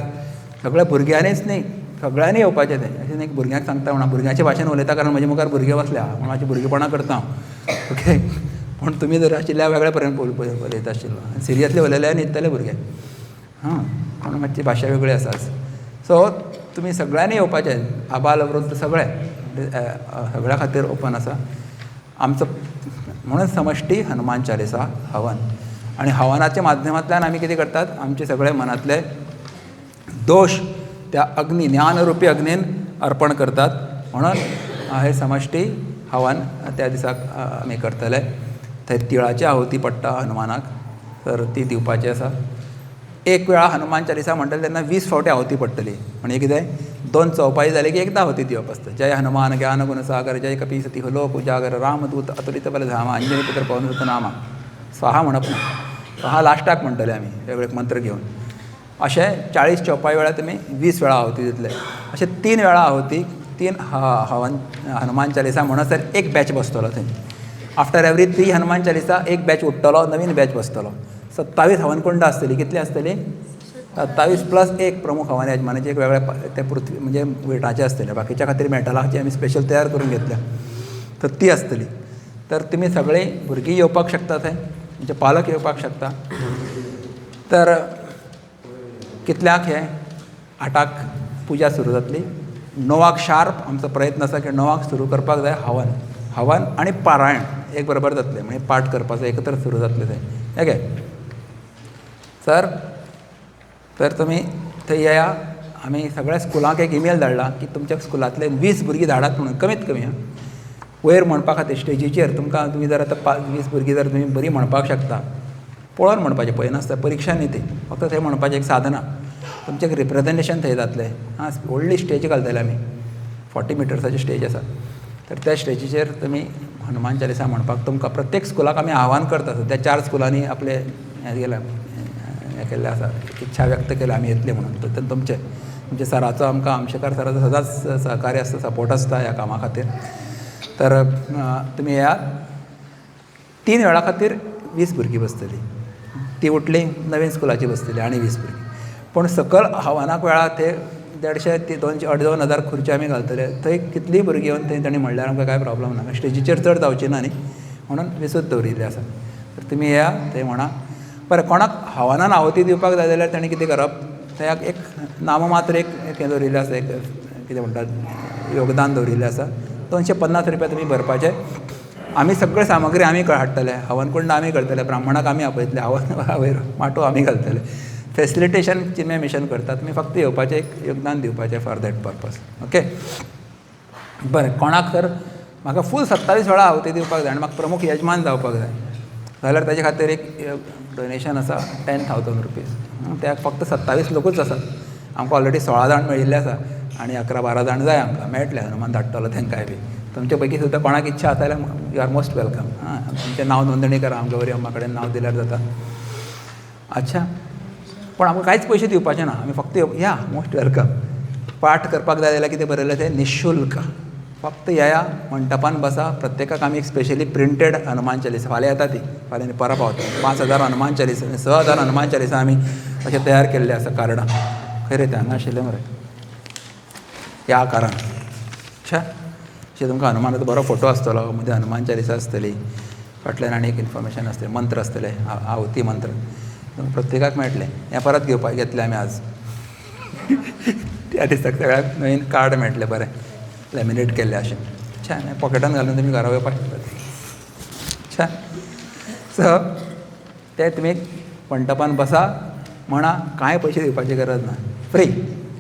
सगळ्या भुरग्यांनीच न्ही, सगळ्यांनी येवपाचें तें. अशें न्ही भुरग्यांक सांगता म्हणा, भुरग्यांचे भाशेन उलयता कारण म्हजे मुखार भुरगे बसल्या म्हणून म्हाजी भुरगेपणां करता हांव. ओके, पूण तुमी जर आशिल्ल्या वेगळ्या पर्यंत उलयता आशिल्लो, सिरियसली उलयल्यार न्हिदतले भुरगे. पूण मातशी भाशा वेगळी आसा. सो तुमी सगळ्यांनी येवपाचें, आबाल वृद्ध सगळे, सगळ्या खातीर ओपन आसा आमचो. म्हणून समश्टी हनुमान चालिसा हवन. आनी हवनाच्या माध्यमांतल्यान आमी कितें करतात, आमचे सगळे मनांतले दोश त्या अग्नी, ज्ञानरुपी अग्नीन अर्पण करतात. म्हणून हे समश्टी हवन त्या दिसाक आमी करतले. थंय तिळाची आहुती पडटा हनुमानाक, तर ती दिवपाची आसा. एक वेळा हनुमान चालिसा म्हणटले तेन्ना 20 फावटी आहुती पडटली. म्हणजे कितें 2 चौपाई जाले की एकदा आहुती दिवप आसता. जय हनुमान ज्ञान गुणसागर जय कपी सती लोक उजागर रामदूत अतुलित बल धामा अंजनी पुत्र पवन सुत नामा. स्वाहा म्हणप ना, स्वाहा लास्टाक म्हणटले आमी वेगळे मंत्र घेवन. अशें 40 चौपाई वेळा तुमी 20 वेळा आहुती दितले. अशें 3 वेळा आहुती 3 हवन हनुमान चालिसा म्हणसर एक बॅच बसतलो थंय. आफ्टर एवरी 3 हनुमान चालिसा एक बॅच उठ्ठलो, नवीन बॅच बसतलो. 27 हवनकुंड आसतली. कितली आसतली? 27 प्लस एक प्रमुख हवन यजमानाचे एक वेगळे ते पृथ्वी म्हणजे विटाचे आसतले. बाकीच्या खातीर मेटलाची आमी स्पेशल तयार करून घेतल्या. तर ती आसतली. तर तुमी सगळीं भुरगीं येवपाक शकता थंय, म्हणजे पालक येवपाक शकता. तर कितल्यांक हें 8क पुजा सुरू जातली. 9क शार्प आमचो प्रयत्न आसा की 9क सुरू करपाक जाय हवन आनी पारायण एक बरोबर जातलें. म्हणजे पाठ करपाचो एकत्र सुरू जातलें थंय. हे घे सर. तर तुमी थंय येया. आमी सगळ्या स्कुलांक एक ईमेल धाडला की तुमच्या स्कुलांतले 20 भुरगीं धाडात म्हणून, कमीत कमी. वयर म्हणपा खातीर स्टेजीचेर तुमी जर आतां 20 भुरगीं जर तुमी बरीं म्हणपाक शकता, पळोवन म्हणपाचें, पळय नासता परिक्षा न्ही ती, फक्त थंय म्हणपाचें एक साधना. तुमचें एक रिप्रेझेंटेशन थंय जातलें. व्हडली स्टेज घालतले आमी, 40 मिटर्साची स्टेज आसा. तर त्या स्टेजीचेर तुमी हनुमान चालिसा म्हणपाक तुमकां प्रत्येक स्कुलाक आमी आव्हान करता. त्या 4 स्कुलांनी आपले हें केल्लें आसा, इच्छा व्यक्त केल्या आमी येतले म्हणून. तर तुमचे सराचो आमकां आमचेकार सराचो सदांच सहकार्य आसता, सपोर्ट आसता ह्या कामा खातीर. तर तुमी येयात. 3 वेळा खातीर 20 भुरगीं बसतलीं. ती उठली, नवीन स्कुलाची बसतली आनी 20 भुरगीं. पूण सकयल हवनाक वेळार ते 150 ते 2,500 खुर्ची आमी घालतले. थंय कितलींय भुरगीं येवन थंय तांणी म्हणल्यार आमकां कांय प्रॉब्लम ना. स्टेजीचेर चड जावचें ना न्ही म्हणून 20च दवरिल्लें आसा. तर तुमी येया, थंय म्हणा. बरें, कोणाक हवनान आहुती दिवपाक जाय जाल्यार ताणें कितें करप, थंय एक नाममात्र एक हें दवरिल्लें आसा, एक कितें म्हणटात योगदान दवरिल्लें आसा. 250 रुपया तुमी भरपाचे. आमी सगळे सामग्री आमी हाडटले. हवनकुंड आमी करतले, ब्राह्मणाक आमी आपयतले, वयर माटो आमी घालतले. फॅसिलिटेशन चिन्मय मिशन करता. तुमी फक्त येवपाचें, एक योगदान दिवपाचें फॉर दॅट पर्पज. ओके. बरें, कोणाक तर म्हाका फूल 27 वेळा आहुती दिवपाक जाय आनी म्हाका प्रमुख यजमान जावपाक जाय जाल्यार ताचे खातीर एक डोनेशन आसा 10,000 रुपीज. त्याक फक्त 27 लोकूच आसात. आमकां ऑलरेडी 16 जाण मेळिल्ले आसा आनी 11-12 जाण जाय आमकां. मेळटले, हनुमान धाडटलो तेंकाय बी. तुमचे पैकी सुद्दां कोणाक इच्छा आसा जाल्यार यू आर मोस्ट वेलकम. तुमचें नांव नोंदणी करा, आमच्या गौरी अम्मा कडेन नांव दिल्यार जाता. अच्छा, पण आमकां कांयच पयशे दिवपाचे ना. आमी फक्त या, मोस्ट वेलकम. पाठ करपाक जाय जाल्यार कितें बरयलें तें निशुल्क. फक्त येया, मंडपान बसा. प्रत्येकाक आमी एक स्पेशली प्रिंटेड हनुमान चालिसा, फाल्यां येता ती, फाल्यां परत पावता. 5,000 हनुमान चालिसा, 6,000 हनुमान चालिसा आमी अशें तयार केल्लें आसा कार्डां. खंय रे तें? हांगा आशिल्लें मरे. ह्या कारान. अच्छा, अशें तुमकां हनुमानाचो बरो फोटो आसतलो, मदीं हनुमान चालिसा आसतली, फाटल्यान आनी एक इन्फॉर्मेशन आसतलें, मंत्र आसतले, आहुती मंत्र. प्रत्येकाक मेळटलें. हें परत घेतलें आमी आज. त्या दिसाक सगळ्याक नवीन कार्ड मेळटलें, बरें लॅमिनेट केल्लें अशें. छान. पॉकेटान घालून तुमी घरा येवपाक शकतात. छान. सो ते तुमी मंडपान बसा, म्हणा, कांय पयशे दिवपाची गरज ना. फ्री.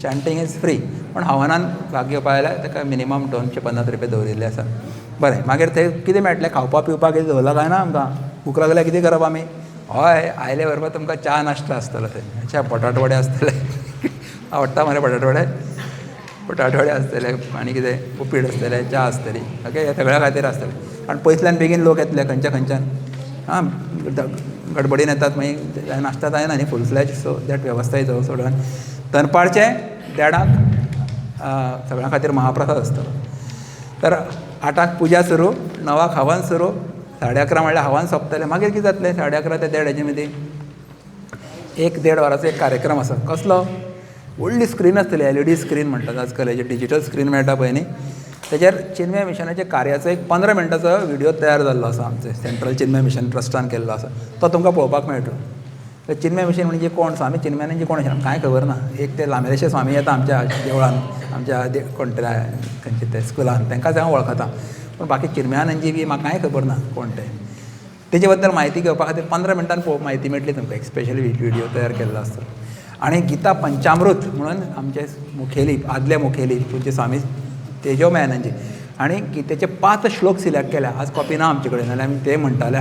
Chanting is free. पण हवनान भाग घेवपाक आयल्यार ताका मिनिमम 250 रुपया दवरिल्ले आसा. बरें, मागीर थंय कितें मेळटलें? खावपा पिवपाक कितें दवरला काय ना आमकां? भूक लागल्यार कितें करप आमी? हय, आयले बरोबर तुमकां च्या नाश्ता आसतलो थंय. अच्छा, बटाट वडे आसतले. आवडटा मरे बटाट वडे? बटाट वडे आसतले आनी कितें उपीट आसतलें, च्या आसतली. ओके, हे सगळ्या खातीर आसतलें. आनी पयसल्यान बेगीन लोक येतले खंयच्यान. गडबडीन येतात, मागीर नाश्ता जायना न्ही फूल फ्लॅज. सो दॅट वेवस्थाय जावं सोडून दनपारचें 1:30 सगळ्यां खातीर महाप्रसाद आसतलो. तर 8क पुजा सुरू, 9क हवन सुरू, 11:30 म्हणल्यार हवन सोंपतलें. मागीर कितें जातलें? 11:30 ते 1:30 हेजे मदीं 1-1.5 वरांचो एक कार्यक्रम आसा. कसलो? व्हडली स्क्रीन आसतली, LED स्क्रीन म्हणटात आजकाल, हेजे डिजिटल स्क्रीन मेळटा पळय न्ही, तेजेर चिन्मय मिशनाच्या कार्याचो एक 15 मिनटाचो व्हिडिओ तयार जाल्लो आसा. आमचे सेंट्रल चिन्मय मिशन ट्रस्टान केल्लो आसा. तो तुमकां पळोवपाक मेळटलो. तर चिन्मय मिशन म्हणजे कोण? स्वामी चिन्मयानंद कोण अशें कांय खबर ना. एक ते लांबेलेशे स्वामी येता आमच्या देवळान, आमच्या खंयचे ते स्कुलान, तांकांच हांव वळखता. पूण बाकी चिन्मयानंदजी बी म्हाका कांय खबर ना कोण ते. तेजे बद्दल म्हायती घेवपा खातीर 15 मिनटान म्हायती मेळटली तुमकां. एक स्पेशली व्हिडिओ तयार केल्लो आसता. आनी गीता पंचामृत म्हणून आमचे मुखेली, आदले मुखेली पूज्य स्वामी तेजोमयानंदजी, आनी गीतेचे 5 श्लोक सिलेक्ट केल्या. आज कॉपी ना आमचे कडेन, नाल्यार आमी ते म्हणटाले.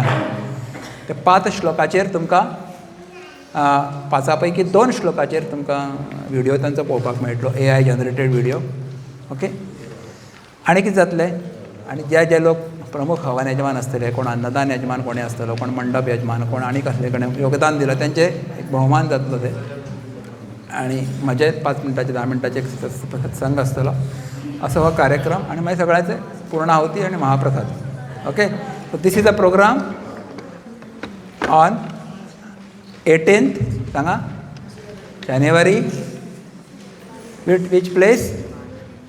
ते 5 श्लोकाचेर तुमकां 5 पैकी 2 श्लोकाचेर तुमकां व्हिडिओ तांचो पळोवपाक मेळटलो, AI जनरेटेड व्हिडिओ. ओके. आनी कितें जातलें? आनी जे लोक प्रमुख हवन यजमान आसतले, कोण अन्नदान यजमान कोणी आसतलो, कोण मंडप यजमान, कोण आनी कसले कडेन योगदान दिलां, तेंचे एक भोवमान जातलो ते. आनी म्हजे 5 मिनटाचे 10 मिनटाचे एक सत्संग आसतलो. असो हो कार्यक्रम आणि मागीर सगळ्याचे पूर्णाहुती आणि महाप्रसाद. Okay, so this is a programme on 18th सांगा जानेवारी which place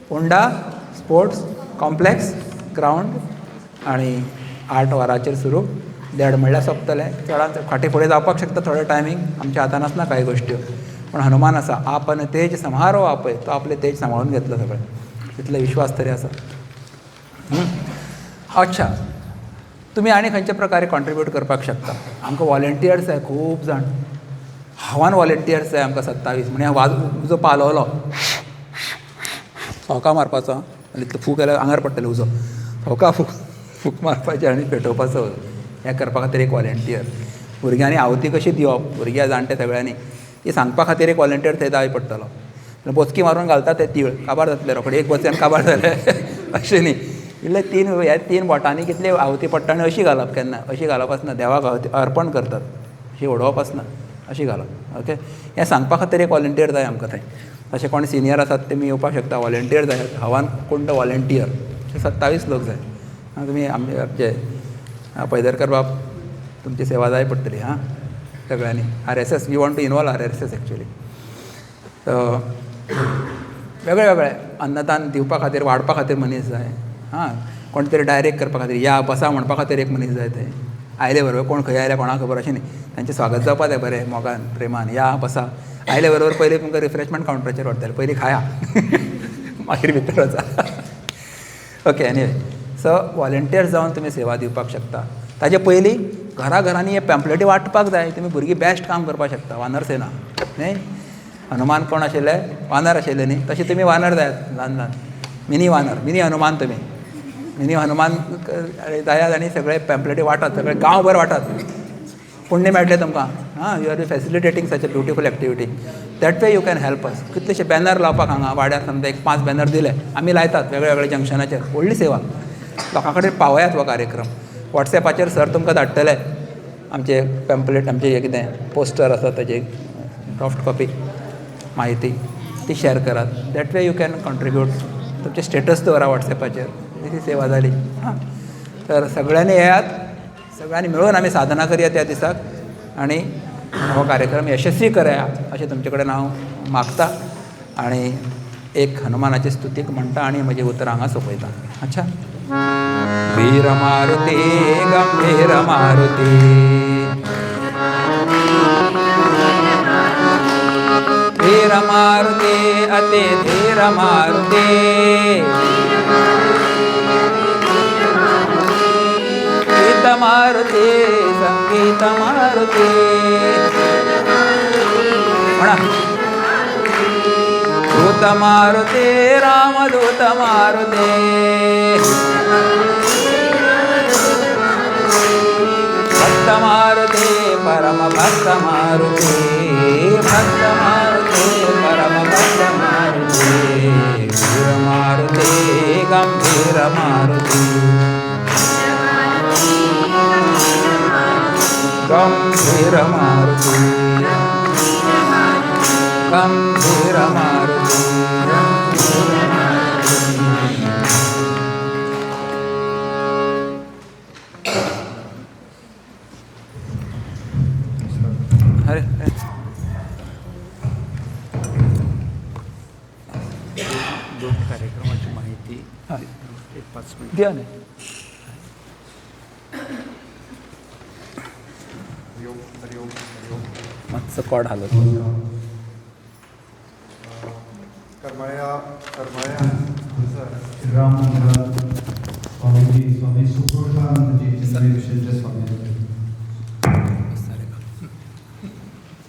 Ponda sports complex ground आणि 8 वरांचेर सुरू 1:30 म्हणल्यार सोंपतलें. चडांत फाटीं फुडें जावपाक शकता थोडे टायमींग, आमच्या हातान आसना कांय गोश्ट्यो, पण हनुमान आसा आपण तेज संहारो आपय, तो आपले तेज सांबाळून घेतलो सगळें, तितलो विश्वास तरी आसा. अच्छा, तुमी आनी खंयच्या प्रकारे कॉन्ट्रिब्यूट करपाक शकता. आमकां वॉलंटियर्स जाय खूब जाण, हांवान वॉलंटियर्स जाय आमकां 27 म्हणजे उजो पालोलो होका मारपाचो आनी इतलो फूक केल्यार आंगार पडटलें उजो, होका फूक मारपाचें आनी पेटोवपाचो, हें करपा खातीर एक वॉलंटियर. भुरग्यांनी आवती कशी दिवप, भुरग्यां जाणटे सगळ्यांनी ती सांगपा खातीर एक वॉलंटियर थंय जाय पडटलो. बोचकी मारून घालता ते तीळ काबार जातले रोखडे, एक बोचक्यान काबार जाले अशें न्ही. इल्ले 3 बोटांनी कितले आवती पडटा आनी अशी घालप, केन्ना अशी घालप आसना, देवाक अर्पण करतात अशी उडोवप आसना, अशी घालप. ओके, हें सांगपा खातीर एक वॉलंटियर जाय आमकां थंय. अशें कोण सिनियर आसात तेमी येवपाक शकता, वॉलंटियर जाय. हांवान कोण तो वॉलंटियर, 27 लोक जाय. तुमी आमचे पैदरकर बाब तुमची सेवा जाय पडटली हां सगळ्यांनी. RSS we want to involve RSS actually. वेगळे वेगळे अन्नदान दिवपा खातीर, वाडपा खातीर मनीस जाय. हां, कोण तरी डायरेक्ट करपा खातीर, या बसा म्हणपा खातीर एक मनीस जाय. थंय आयले बरोबर कोण खंय आयल्या कोणाक खबर अशें न्ही, तांचें स्वागत जावपा जाय बरें मोगान प्रेमान. या बसा, आयले बरोबर पयलीं तुमकां रिफ्रेशमेंट कावंटराचेर व्हरतले, पयलीं खाया मागीर भितर वचा. ओके, एनीवे, सो वॉलंटियर्स जावन तुमी सेवा दिवपाक शकता. ताचे पयलीं घराघरांनी हे पॅम्पलेटी वांटपाक जाय. तुमी भुरगीं बेस्ट काम करपाक शकता. वानर सेना न्ही, हनुमान कोण आशिल्ले, वानर आशिल्ले न्ही, तशें तुमी वानर जायात, ल्हान ल्हान मिनी वानर, मिनी हनुमान. तुमी मिनी हनुमान जायात आनी सगळे पॅम्पलेटी वाटात, सगळे गांवभर वाटात, पुण्य मेळटलें तुमकां. हां, you are facilitating such a beautiful activity. That way you can help us. कितलेशे बॅनर लावपाक हांगा वाड्यार समजा एक 5 बॅनर दिले, आमी लायतात वेगळ्या वेगळ्या जंक्शनाचेर. व्हडली सेवा, लोकां कडेन पावयात हो कार्यक्रम. वॉट्सॅपाचेर सर तुमकां धाडटले आमचे पॅम्पलेट, आमचे हें कितें पोस्टर आसा ताजे सॉफ्ट कॉपी म्हायती, ती शॅर करात. That way you can contribute. तुमचे स्टेटस दवरा वॉट्सॅपाचेर, ती सेवा जाली. हां, तर सगळ्यांनी येयात, सगळ्यांनी मेळून आमी साधना करया त्या दिसाक आनी हो कार्यक्रम यशस्वी करया अशें तुमचे कडेन हांव मागतां आनी एक हनुमानाची स्तुतीक म्हणटा आनी म्हजी उतरां हांगा सोंपयता. अच्छा, वीर मारुती गंभीर मारुती, वीर मारुती अति धीर मारुती, गीत मारुती संगीत मारुती. म्हणा, दूत मारुती रामदूत मारुती, भक्त मारुती परम भक्त मारुती, भक्त मारुती परम भक्त मारुती, वीर मारुती गंभीर मारुती, गंभीर मारुती, गंभीर मारुती. अरे दोन कार्यक्रमाची माहिती 5 मिनिट द्या ना. मातसो कॉड हालत राम स्वामी सुखोषानंदजी स्वामी.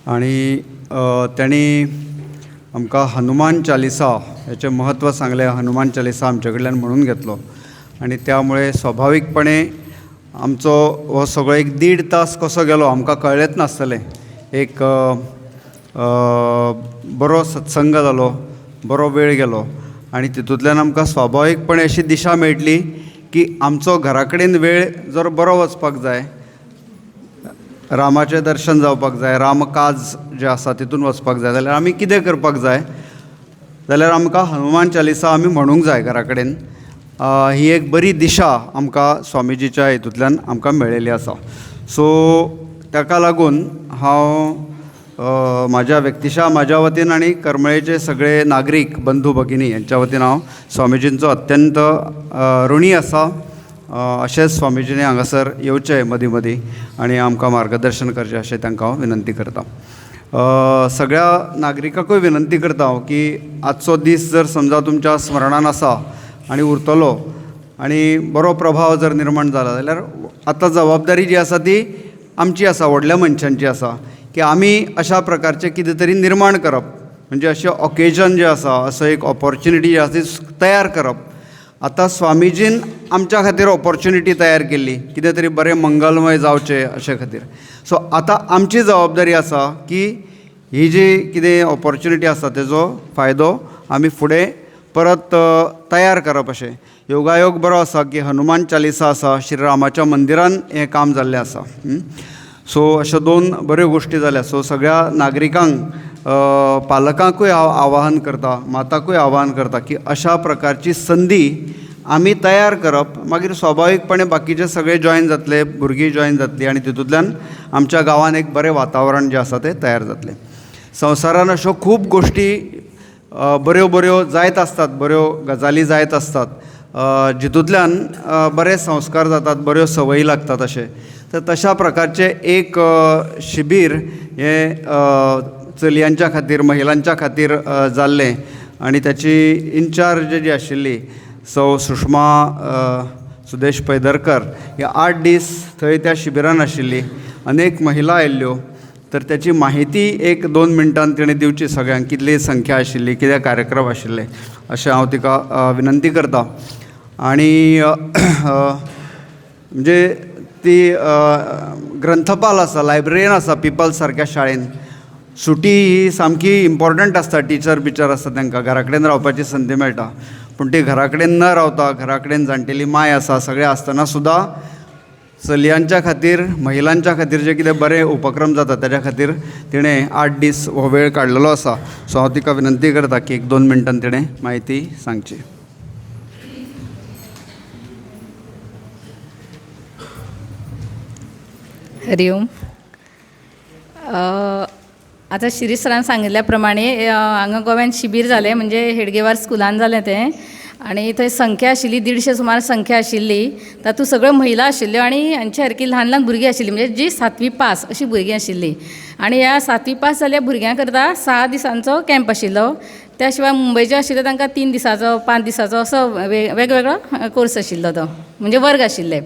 आणि त्यांनी आमकां हनुमान चालिसा याचें महत्व सांगलें. हनुमान चालिसा आमचे कडल्यान म्हणून घेतलो आणि त्यामुळे स्वाभाविकपणे आमचो हो सगळो 1.5 तास कसो गेलो आमकां कळ्ळेंच नासतलें. एक बरो सत्संग जालो, बरो वेळ गेलो आणि तितूंतल्यान आमकां स्वाभाविकपणे अशी दिशा मेळटली की आमचो घरा कडेन वेळ जर बरो वचपाक जाय, रामाचें दर्शन जावपाक जाय, रामकाज जें आसा तितून वचपाक जाय जाल्यार आमी कितें करपाक जाय जाल्यार आमकां हनुमान चालिसा आमी म्हणूंक जाय घरा कडेन. ही एक बरी दिशा आमकां स्वामिजीच्या हितूंतल्यान आमकां मेळिल्ली आसा. सो ताका लागून हांव म्हाज्या वतीन आनी करमळेचे सगळे नागरीक बंधू भगिनी यांच्या वतीन हांव स्वामिजींचो अत्यंत ऋणी आसा. अशेंच स्वामिजीने हांगासर येवचें मदीं मदीं आनी आमकां मार्गदर्शन करचें अशें तांकां हांव विनंती करतां. सगळ्या नागरिकांकूय विनंती करता हांव की आजचो दीस जर समजा तुमच्या स्मरणान आसा आनी उरतलो आनी बरो प्रभाव जर निर्माण जाला जाल्यार आतां जबाबदारी जी आसा ती आमची आसा, व्हडल्या मनशांची आसा की आमी अशा प्रकारचें कितें तरी निर्माण करप, म्हणजे अशें ऑकेजन जें आसा, असो एक ऑपॉर्च्युनिटी जी आसा ती तयार करप. आतां स्वामिजीन आमच्या खातीर ऑपॉर्च्युनिटी तयार केल्ली कितें तरी बरें मंगलमय जावचें अशे खातीर. सो आतां आमची जबाबदारी आसा की ही जी कितें ऑपॉर्च्युनिटी आसा तेजो फायदो आमी फुडें परत तयार करप अशें. योगायोग बरो आसा की हनुमान चालिसा आसा, श्रीरामाच्या मंदिरान हें काम जाल्लें आसा. सो अश्यो 2 बऱ्यो गोश्टी जाल्या. सो सगळ्या नागरिकांक, पालकांकूय हांव आवाहन करता, माताकूय आवाहन करता की अशा प्रकारची संदी आमी तयार करप. मागीर स्वाभावीकपणे बाकीचे सगळे जॉयन जातले, भुरगीं जॉयन जातलीं आनी तितूंतल्यान आमच्या गांवांत एक बरें वातावरण जें आसा तें तयार जातलें. संवसारान अश्यो खूब गोश्टी बऱ्यो जायत आसतात, बऱ्यो गजाली जायत आसतात, जितूंतल्यान बरे संस्कार जातात, बऱ्यो संवयी लागतात अशें. तर तशा प्रकारचें एक शिबीर हें चलयांच्या खातीर, महिलांच्या खातीर जाल्लें आनी त्याची इन्चार्ज जी आशिल्ली सौ सुषमा सुदेश पैदरकर, ह्या 8 दीस थंय त्या शिबिरान आशिल्ली. अनेक महिला आयिल्ल्यो. तर त्याची माहिती 1-2 मिनटान तिणें दिवची सगळ्यांक, कितली संख्या आशिल्ली, कितें कार्यक्रम आशिल्ले अशें हांव तिका विनंती करतां. आनी म्हणजे ती ग्रंथपाल आसा, लायब्ररीयन आसा पिपल्स सारक्या शाळेन. सुटी ही सामकी इम्पॉर्टंट आसता. टिचर आसता तांकां घरा कडेन रावपाची संदी मेळटा, पूण ती घरा कडेन न रावता, घरा कडेन जाणटेली माय आसा, सगळें आसतना सुद्दां चलयांच्या खातीर, महिलांच्या खातीर जे कितें बरे उपक्रम जाता ताच्या खातीर तिणें 8 दीस हो वेळ काडलेलो आसा. सो हांव तिका विनंती करता की 1-2 मिनटान तिणें म्हायती सांगची. हरि ओम. आतां शिरीष सरान सांगिल्ल्या प्रमाणे हांगा गोव्यान शिबीर जालें, म्हणजे हेडगेवार स्कुलान जालें तें. आनी थंय संख्या आशिल्ली 150 सुमार संख्या आशिल्ली. तातूंत सगळ्यो महिला आशिल्ल्यो आनी हांचे सारकी ल्हान भुरगीं आशिल्लीं, म्हणजे जी 7वी पास अशीं भुरगीं आशिल्लीं. आनी ह्या 7वी पास जाल्ल्या भुरग्यां करता 6 दिसांचो कॅम्प आशिल्लो. त्या शिवाय मुंबयचे आशिल्ले तांकां 3 दिसाचो, 5 दिसाचो असो वेगवेगळो कोर्स आशिल्लो तो, म्हणजे वर्ग आशिल्ले.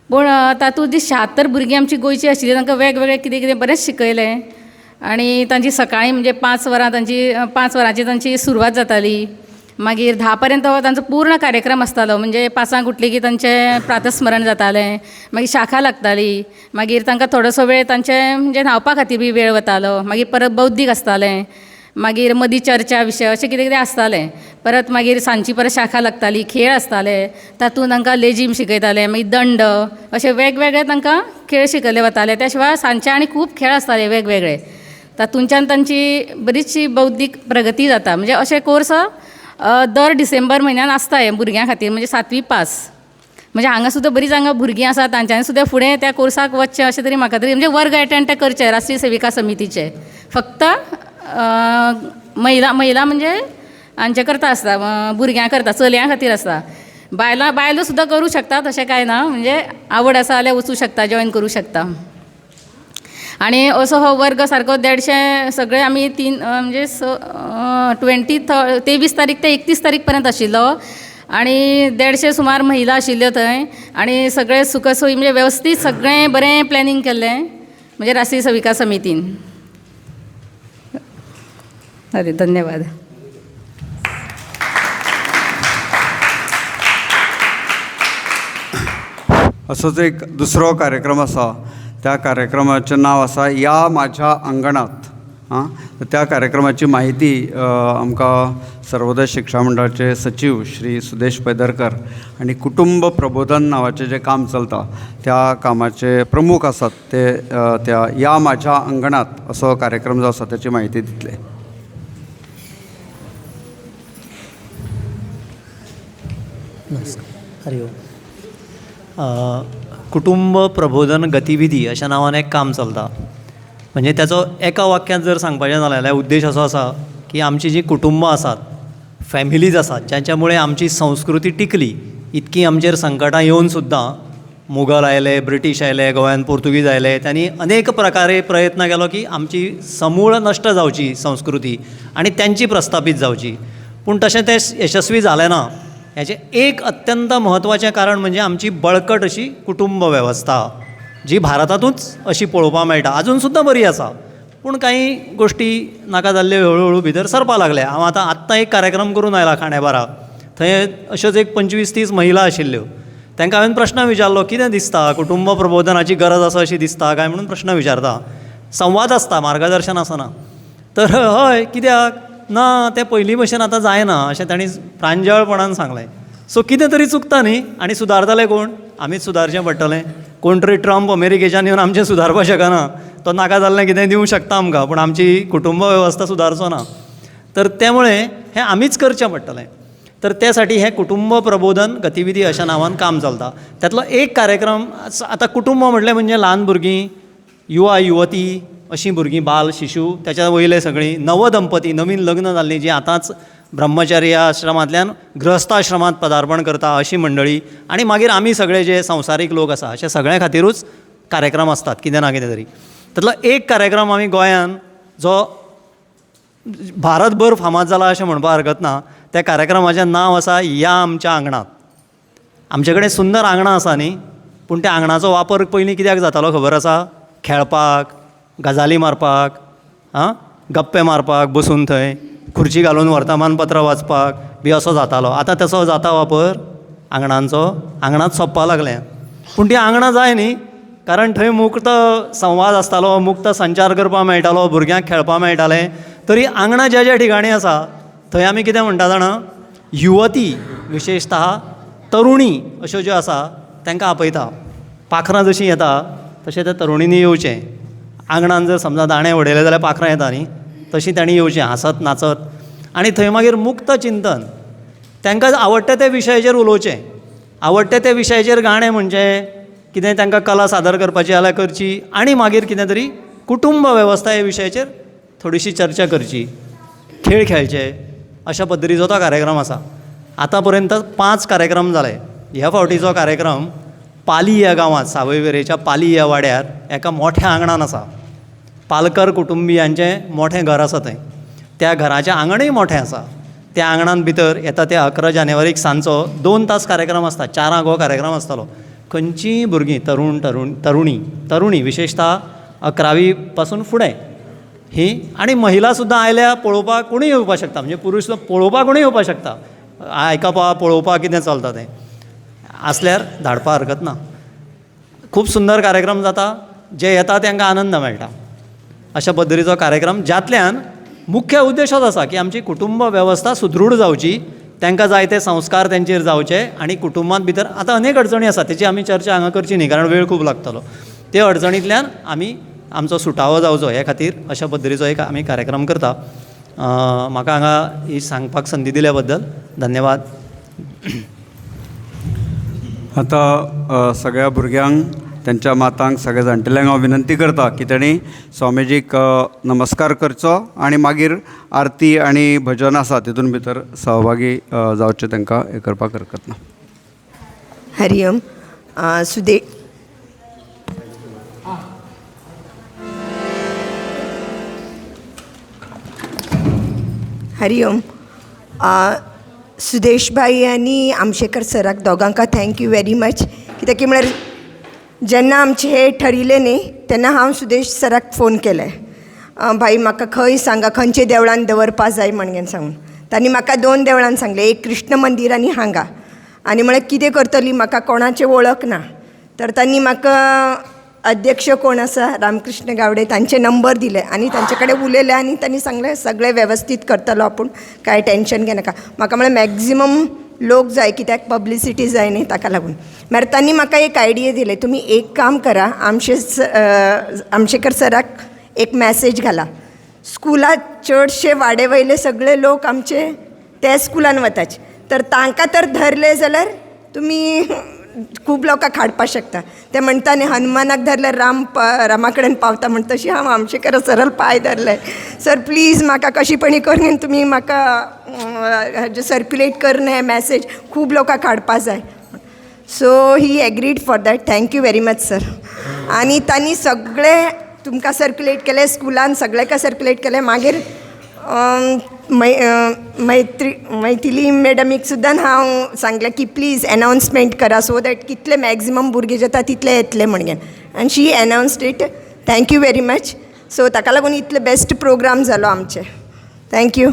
पूण तातूंत जी 76 भुरगीं आमची गोंयची आशिल्लीं तांकां वेगवेगळें कितें बरेंच शिकयलें. आनी तांची सकाळीं म्हणजे 5 वरांची तांची सुरवात जाताली. मागीर 10 पर्यंत तांचो पूर्ण कार्यक्रम आसतालो, म्हणजे 5 उठली की तांचें प्रातस्मरण जातालें. मागीर शाखा लागताली. मागीर तांकां थोडोसो वेळ तांचें म्हणजे न्हांवपा खातीर बी वेळ वतालो. मागीर परत बौद्धीक आसतालें. मागीर मदीं चर्चा विशय अशें कितें आसतालें. परत मागीर सांजची परत शाखा लागताली, खेळ आसताले. तातूंत तांकां लेजीम शिकयताले, मागीर दंड, अशे वेगवेगळे तांकां खेळ शिकयले वताले. त्या शिवाय सांजचे आनी खूब खेळ आसताले वेगवेगळे. तातूंतल्यान तांची बरीचशी बौद्धीक प्रगती जाता. म्हणजे अशे कोर्स दर डिसेंबर म्हयन्यान आसता हे भुरग्यां खातीर, म्हणजे 7वी पास. म्हणजे हांगा सुद्दां बरींच हांगा भुरगीं आसा, तांच्यांनी सुद्दां फुडें त्या कोर्साक वचचें अशें तरी म्हाका तरी, म्हणजे वर्ग एटेंड करचे राष्ट्रीय सेविका समितीचे. फक्त महिला म्हणजे हांचे करता आसता, भुरग्यां करता, चलयां खातीर आसता. बायलो सुद्दां करूं शकता तशें कांय ना, म्हणजे आवड आसा जाल्यार वचूं शकता, जॉयन करूं शकता. आनी असो हो वर्ग सारको 150 सगळे आमी म्हणजे 23 तारीख ते 31 तारीख पर्यंत आशिल्लो. आनी 150 सुमार महिला आशिल्ल्यो थंय. आनी सगळे सुखसोयी म्हणजे वेवस्थीत सगळें बरें प्लॅनिंग केल्लें, म्हणजे राष्ट्रीय सेविका समितीन. अरे धन्यवाद. असोच एक दुसरो कार्यक्रम आसा. त्या कार्यक्रमाचें नांव आसा या माझ्या अंगणात. त्या कार्यक्रमाची माहिती आमकां सर्वोदय शिक्षा मंडळाचे सचिव श्री सुदेश पैदरकर आनी कुटुंब प्रबोधन नांवाचें जें काम चलता त्या कामाचे प्रमुख आसात ते त्या या माझ्या अंगणात असो कार्यक्रम जो आसा त्याची माहिती दितले. हरि ओम. कुटुंब प्रबोधन गतिविधी अशा नांवान एक काम चलता. म्हणजे त्याचो एका वाक्यांत जर सांगपाचें जालें जाल्यार उद्देश असो आसा की आमची जी कुटुंबां आसात, फॅमिलीज आसात, ज्यांच्यामुळे आमची संस्कृती टिकली. इतकी आमचेर संकटां येवन सुद्दां मुघल आयले, ब्रिटीश आयले, गोंयांत पोर्तुगीज आयले, त्यांनी अनेक प्रकारे प्रयत्न केलो की आमची समूळ नश्ट जावची संस्कृती आनी त्यांची प्रस्थापीत जावची. पूण तशें तें यशस्वी जालें ना. हेचें एक अत्यंत म्हत्वाचें कारण म्हणजे आमची बळकट अशी कुटुंब वेवस्था, जी भारतांतूच अशी पळोवपाक मेळटा. आजून सुद्दां बरी आसा, पूण कांय गोश्टी नाका जाल्ल्यो हळू भितर सरपाक लागल्या. हांव आत्तां एक कार्यक्रम करून आयला खांडेपारा. थंय अश्योच एक 25-30 महिला आशिल्ल्यो. तांकां हांवें प्रश्न विचारलो, कितें दिसता, कुटुंब प्रबोधनाची गरज आसा अशी दिसता काय म्हणून प्रश्न विचारता. संवाद आसता, मार्गदर्शन आसना. तर हय, कित्याक ना, तें पयलीं भशेन आतां जायना अशें तांणी प्रांजळपणान सांगलें. सो कितें तरी चुकता न्ही, आनी सुदारतले कोण? आमीच सुदारचें पडटलें. कोण तरी ट्रंप अमेरिकेच्यान येवन आमचें सुदारपाक शकना. तो नाका जाल्लें कितेंय दिवंक शकता आमकां, पूण आमची कुटुंब वेवस्था सुदारचो ना. तर त्यामुळे हें आमीच करचें पडटलें. तर त्यासाठी हे कुटुंब प्रबोधन गतिविधी अशा नांवान काम चलता. त्यातलो एक कार्यक्रम आतां कुटुंब म्हटलें म्हणजे ल्हान भुरगीं, युवा युवती, अशीं भुरगीं, बाल शिशू, त्याच्या वयले सगळीं नवदंपती, नवीन लग्न जाल्लीं, जीं आतांच ब्रह्मचार्य आश्रमांतल्यान गृहस्थाश्रमांत पदार्पण करता अशी मंडळी, आनी मागीर आमी सगळे जे संवसारीक लोक आसा, अशे सगळ्या खातीरूच कार्यक्रम आसतात कितें ना कितें तरी. तातूंतलो एक कार्यक्रम आमी गोंयांत, जो भारतभर फामाद जाला अशें म्हणपाक हरकत ना, त्या कार्यक्रमाचें नांव आसा या आमच्या आंगणात. आमचे कडेन सुंदर आंगणां आसा न्ही, पूण त्या आंगणाचो वापर पयलीं कित्याक जातालो खबर आसा? खेळपाक, गजाली मारपाक, गप्पे मारपाक, बसून थंय खुर्ची घालून वर्तमानपत्र वाचपाक बी असो जातालो. आतां तसो जाता वापर आंगणांचो? आंगणांत सोंपपाक लागलें. पूण ती आंगणां जाय न्ही, कारण थंय मुक्त संवाद आसतालो, मुक्त संचार करपाक मेळटालो, भुरग्यांक खेळपाक मेळटालें. तरी आंगणां ज्या ज्या ठिकाणी आसा थंय आमी कितें म्हणटा जाणा, युवती, विशेशतः तरुणी अश्यो ज्यो आसा तांकां आपयता. पाखरां जशीं येता तशें त्या तरुणींनी येवचें. आंगणान जर समजा दाणे उडयले जाल्यार पाखरां येता न्ही, तशीं तांणी येवचें हांसत नाचत. आनी थंय मागीर मुक्त चिंतन, तांकां आवडटा त्या विशयाचेर उलोवचें. आवडटा त्या विशयाचेर गाणें म्हणचें, कितें तांकां कला सादर करपाची जाल्यार करची, आनी मागीर कितें तरी कुटुंब वेवस्था ह्या विशयाचेर थोडीशी चर्चा करची, खेळ खेळचे. अशा पद्दतीचो तो कार्यक्रम आसा. आतां पर्यंत 5 कार्यक्रम जाले. ह्या फावटीचो कार्यक्रम पाली ह्या गांवांत, सावय वेरेंच्या पाली ह्या वाड्यार एका मोठ्या आंगणान आसा. पालकर कुटुंबियांचें मोठें घर आसा थंय. त्या घराचें आंगणूय मोठें आसा. त्या आंगणान भितर येता त्या 11 जानेवारीक सांजचो 2 तास कार्यक्रम आसता. 4 हो कार्यक्रम आसतालो. खंयचींय भुरगीं, तरुणी विशेशतः 11वी पासून फुडें ही, आनी महिला सुद्दां आयल्या पळोवपाक कोणूय येवपाक शकता. म्हणजे पुरूश पळोवपाक कोणूय येवपाक शकता. आयकपाक, पळोवपाक कितें चलता तें आसल्यार धाडपाक हरकत ना. खूब सुंदर कार्यक्रम जाता. जे येता तांकां आनंद मेळटा. अशा पद्दतीचो कार्यक्रम, ज्यातल्यान मुख्य उद्देशच आसा की आमची कुटुंब वेवस्था सुदृढ जावची, तांकां जाय ते संस्कार तेंचेर जावचे, आनी कुटुंबांत भितर आतां अनेक अडचणी आसा, तेची आमी चर्चा हांगा करची न्ही, कारण वेळ खूब लागतलो. ते अडचणींतल्यान आमी आमचो सुटावो जावचो हे खातीर अशा पद्दतीचो एक आमी कार्यक्रम करता. म्हाका हांगा ही सांगपाक संदी दिल्या बद्दल धन्यवाद. आतां सगळ्या भुरग्यांक, त्यांच्या मातांक, सगळ्या जाणटेल्यांक हांव विनंती करता की तेणी स्वामीजीक नमस्कार करचो आनी मागीर आरती आनी भजन आसा तितून भितर सहभागी जावचें तांकां हें करपाक हरकत ना. हरि ओम. हरि ओम. सुदेशबाई आनी आमशेकर सराक दोगांका थँक्यू वेरी मच. कित्याक की म्हळ्यार जेन्ना आमचें हें ठरिल्लें न्ही, तेन्ना हांव सुदेश सराक फोन केलें, भाई म्हाका खंय सांगा खंयच्या देवळान दवरपा जाय म्हणून सांगून. तांणी म्हाका 2 देवळान सांगलें, एक कृष्ण मंदीर आनी हांगा. आनी म्हळ्यार कितें करतली, म्हाका कोणाचें वळख ना. तर तांणी म्हाका अध्यक्ष कोण आसा रामकृष्ण गावडे तांचे नंबर दिले आनी तांचे कडेन उलयलें आनी तांणी सांगलें सगळें वेवस्थीत करतलो आपूण, कांय टेंशन घेनाका. म्हाका म्हळ्यार मॅक्झिमम लोक जाय, कित्याक पब्लिसिटी जाय न्ही ताका लागून. मागीर तांणी म्हाका एक आयडिया दिली, तुमी एक काम करा, आमशेकर सराक एक मॅसेज घाला. स्कुलांत चडशे वाडे वयले सगळे लोक आमचे त्या स्कुलान वताचे, तर तांकां तर धरले जाल्यार तुम्ही खूब लोकांक हाडपाक शकता. ते म्हणटा न्ही हनुमानाक धरल्यार रामा कडेन पावता म्हण तशी हांव आमचेकर सरळ पांय धरले. सर प्लीज म्हाका कशीपणी करून तुमी म्हाका सर्क्युलेट करून हें मॅसेज खूब लोकांक हाडपा जाय. So he agreed for that. Thank you very much sir. आनी तांणी सगळे तुमकां सर्क्युलेट केलें, स्कुलान सगळ्याक सर्क्युलेट केलें. मागीर मैथिली मॅडमीक सुद्दां हांव सांगलें की प्लीज एनावन्समेंट करा सो दॅट कितले मॅक्झिमम भुरगे जाता तितले येतले म्हणून. आनी she announced it. Thank you very much. So ताका लागून इतले बेस्ट प्रोग्राम जालो आमचे. थँक्यू.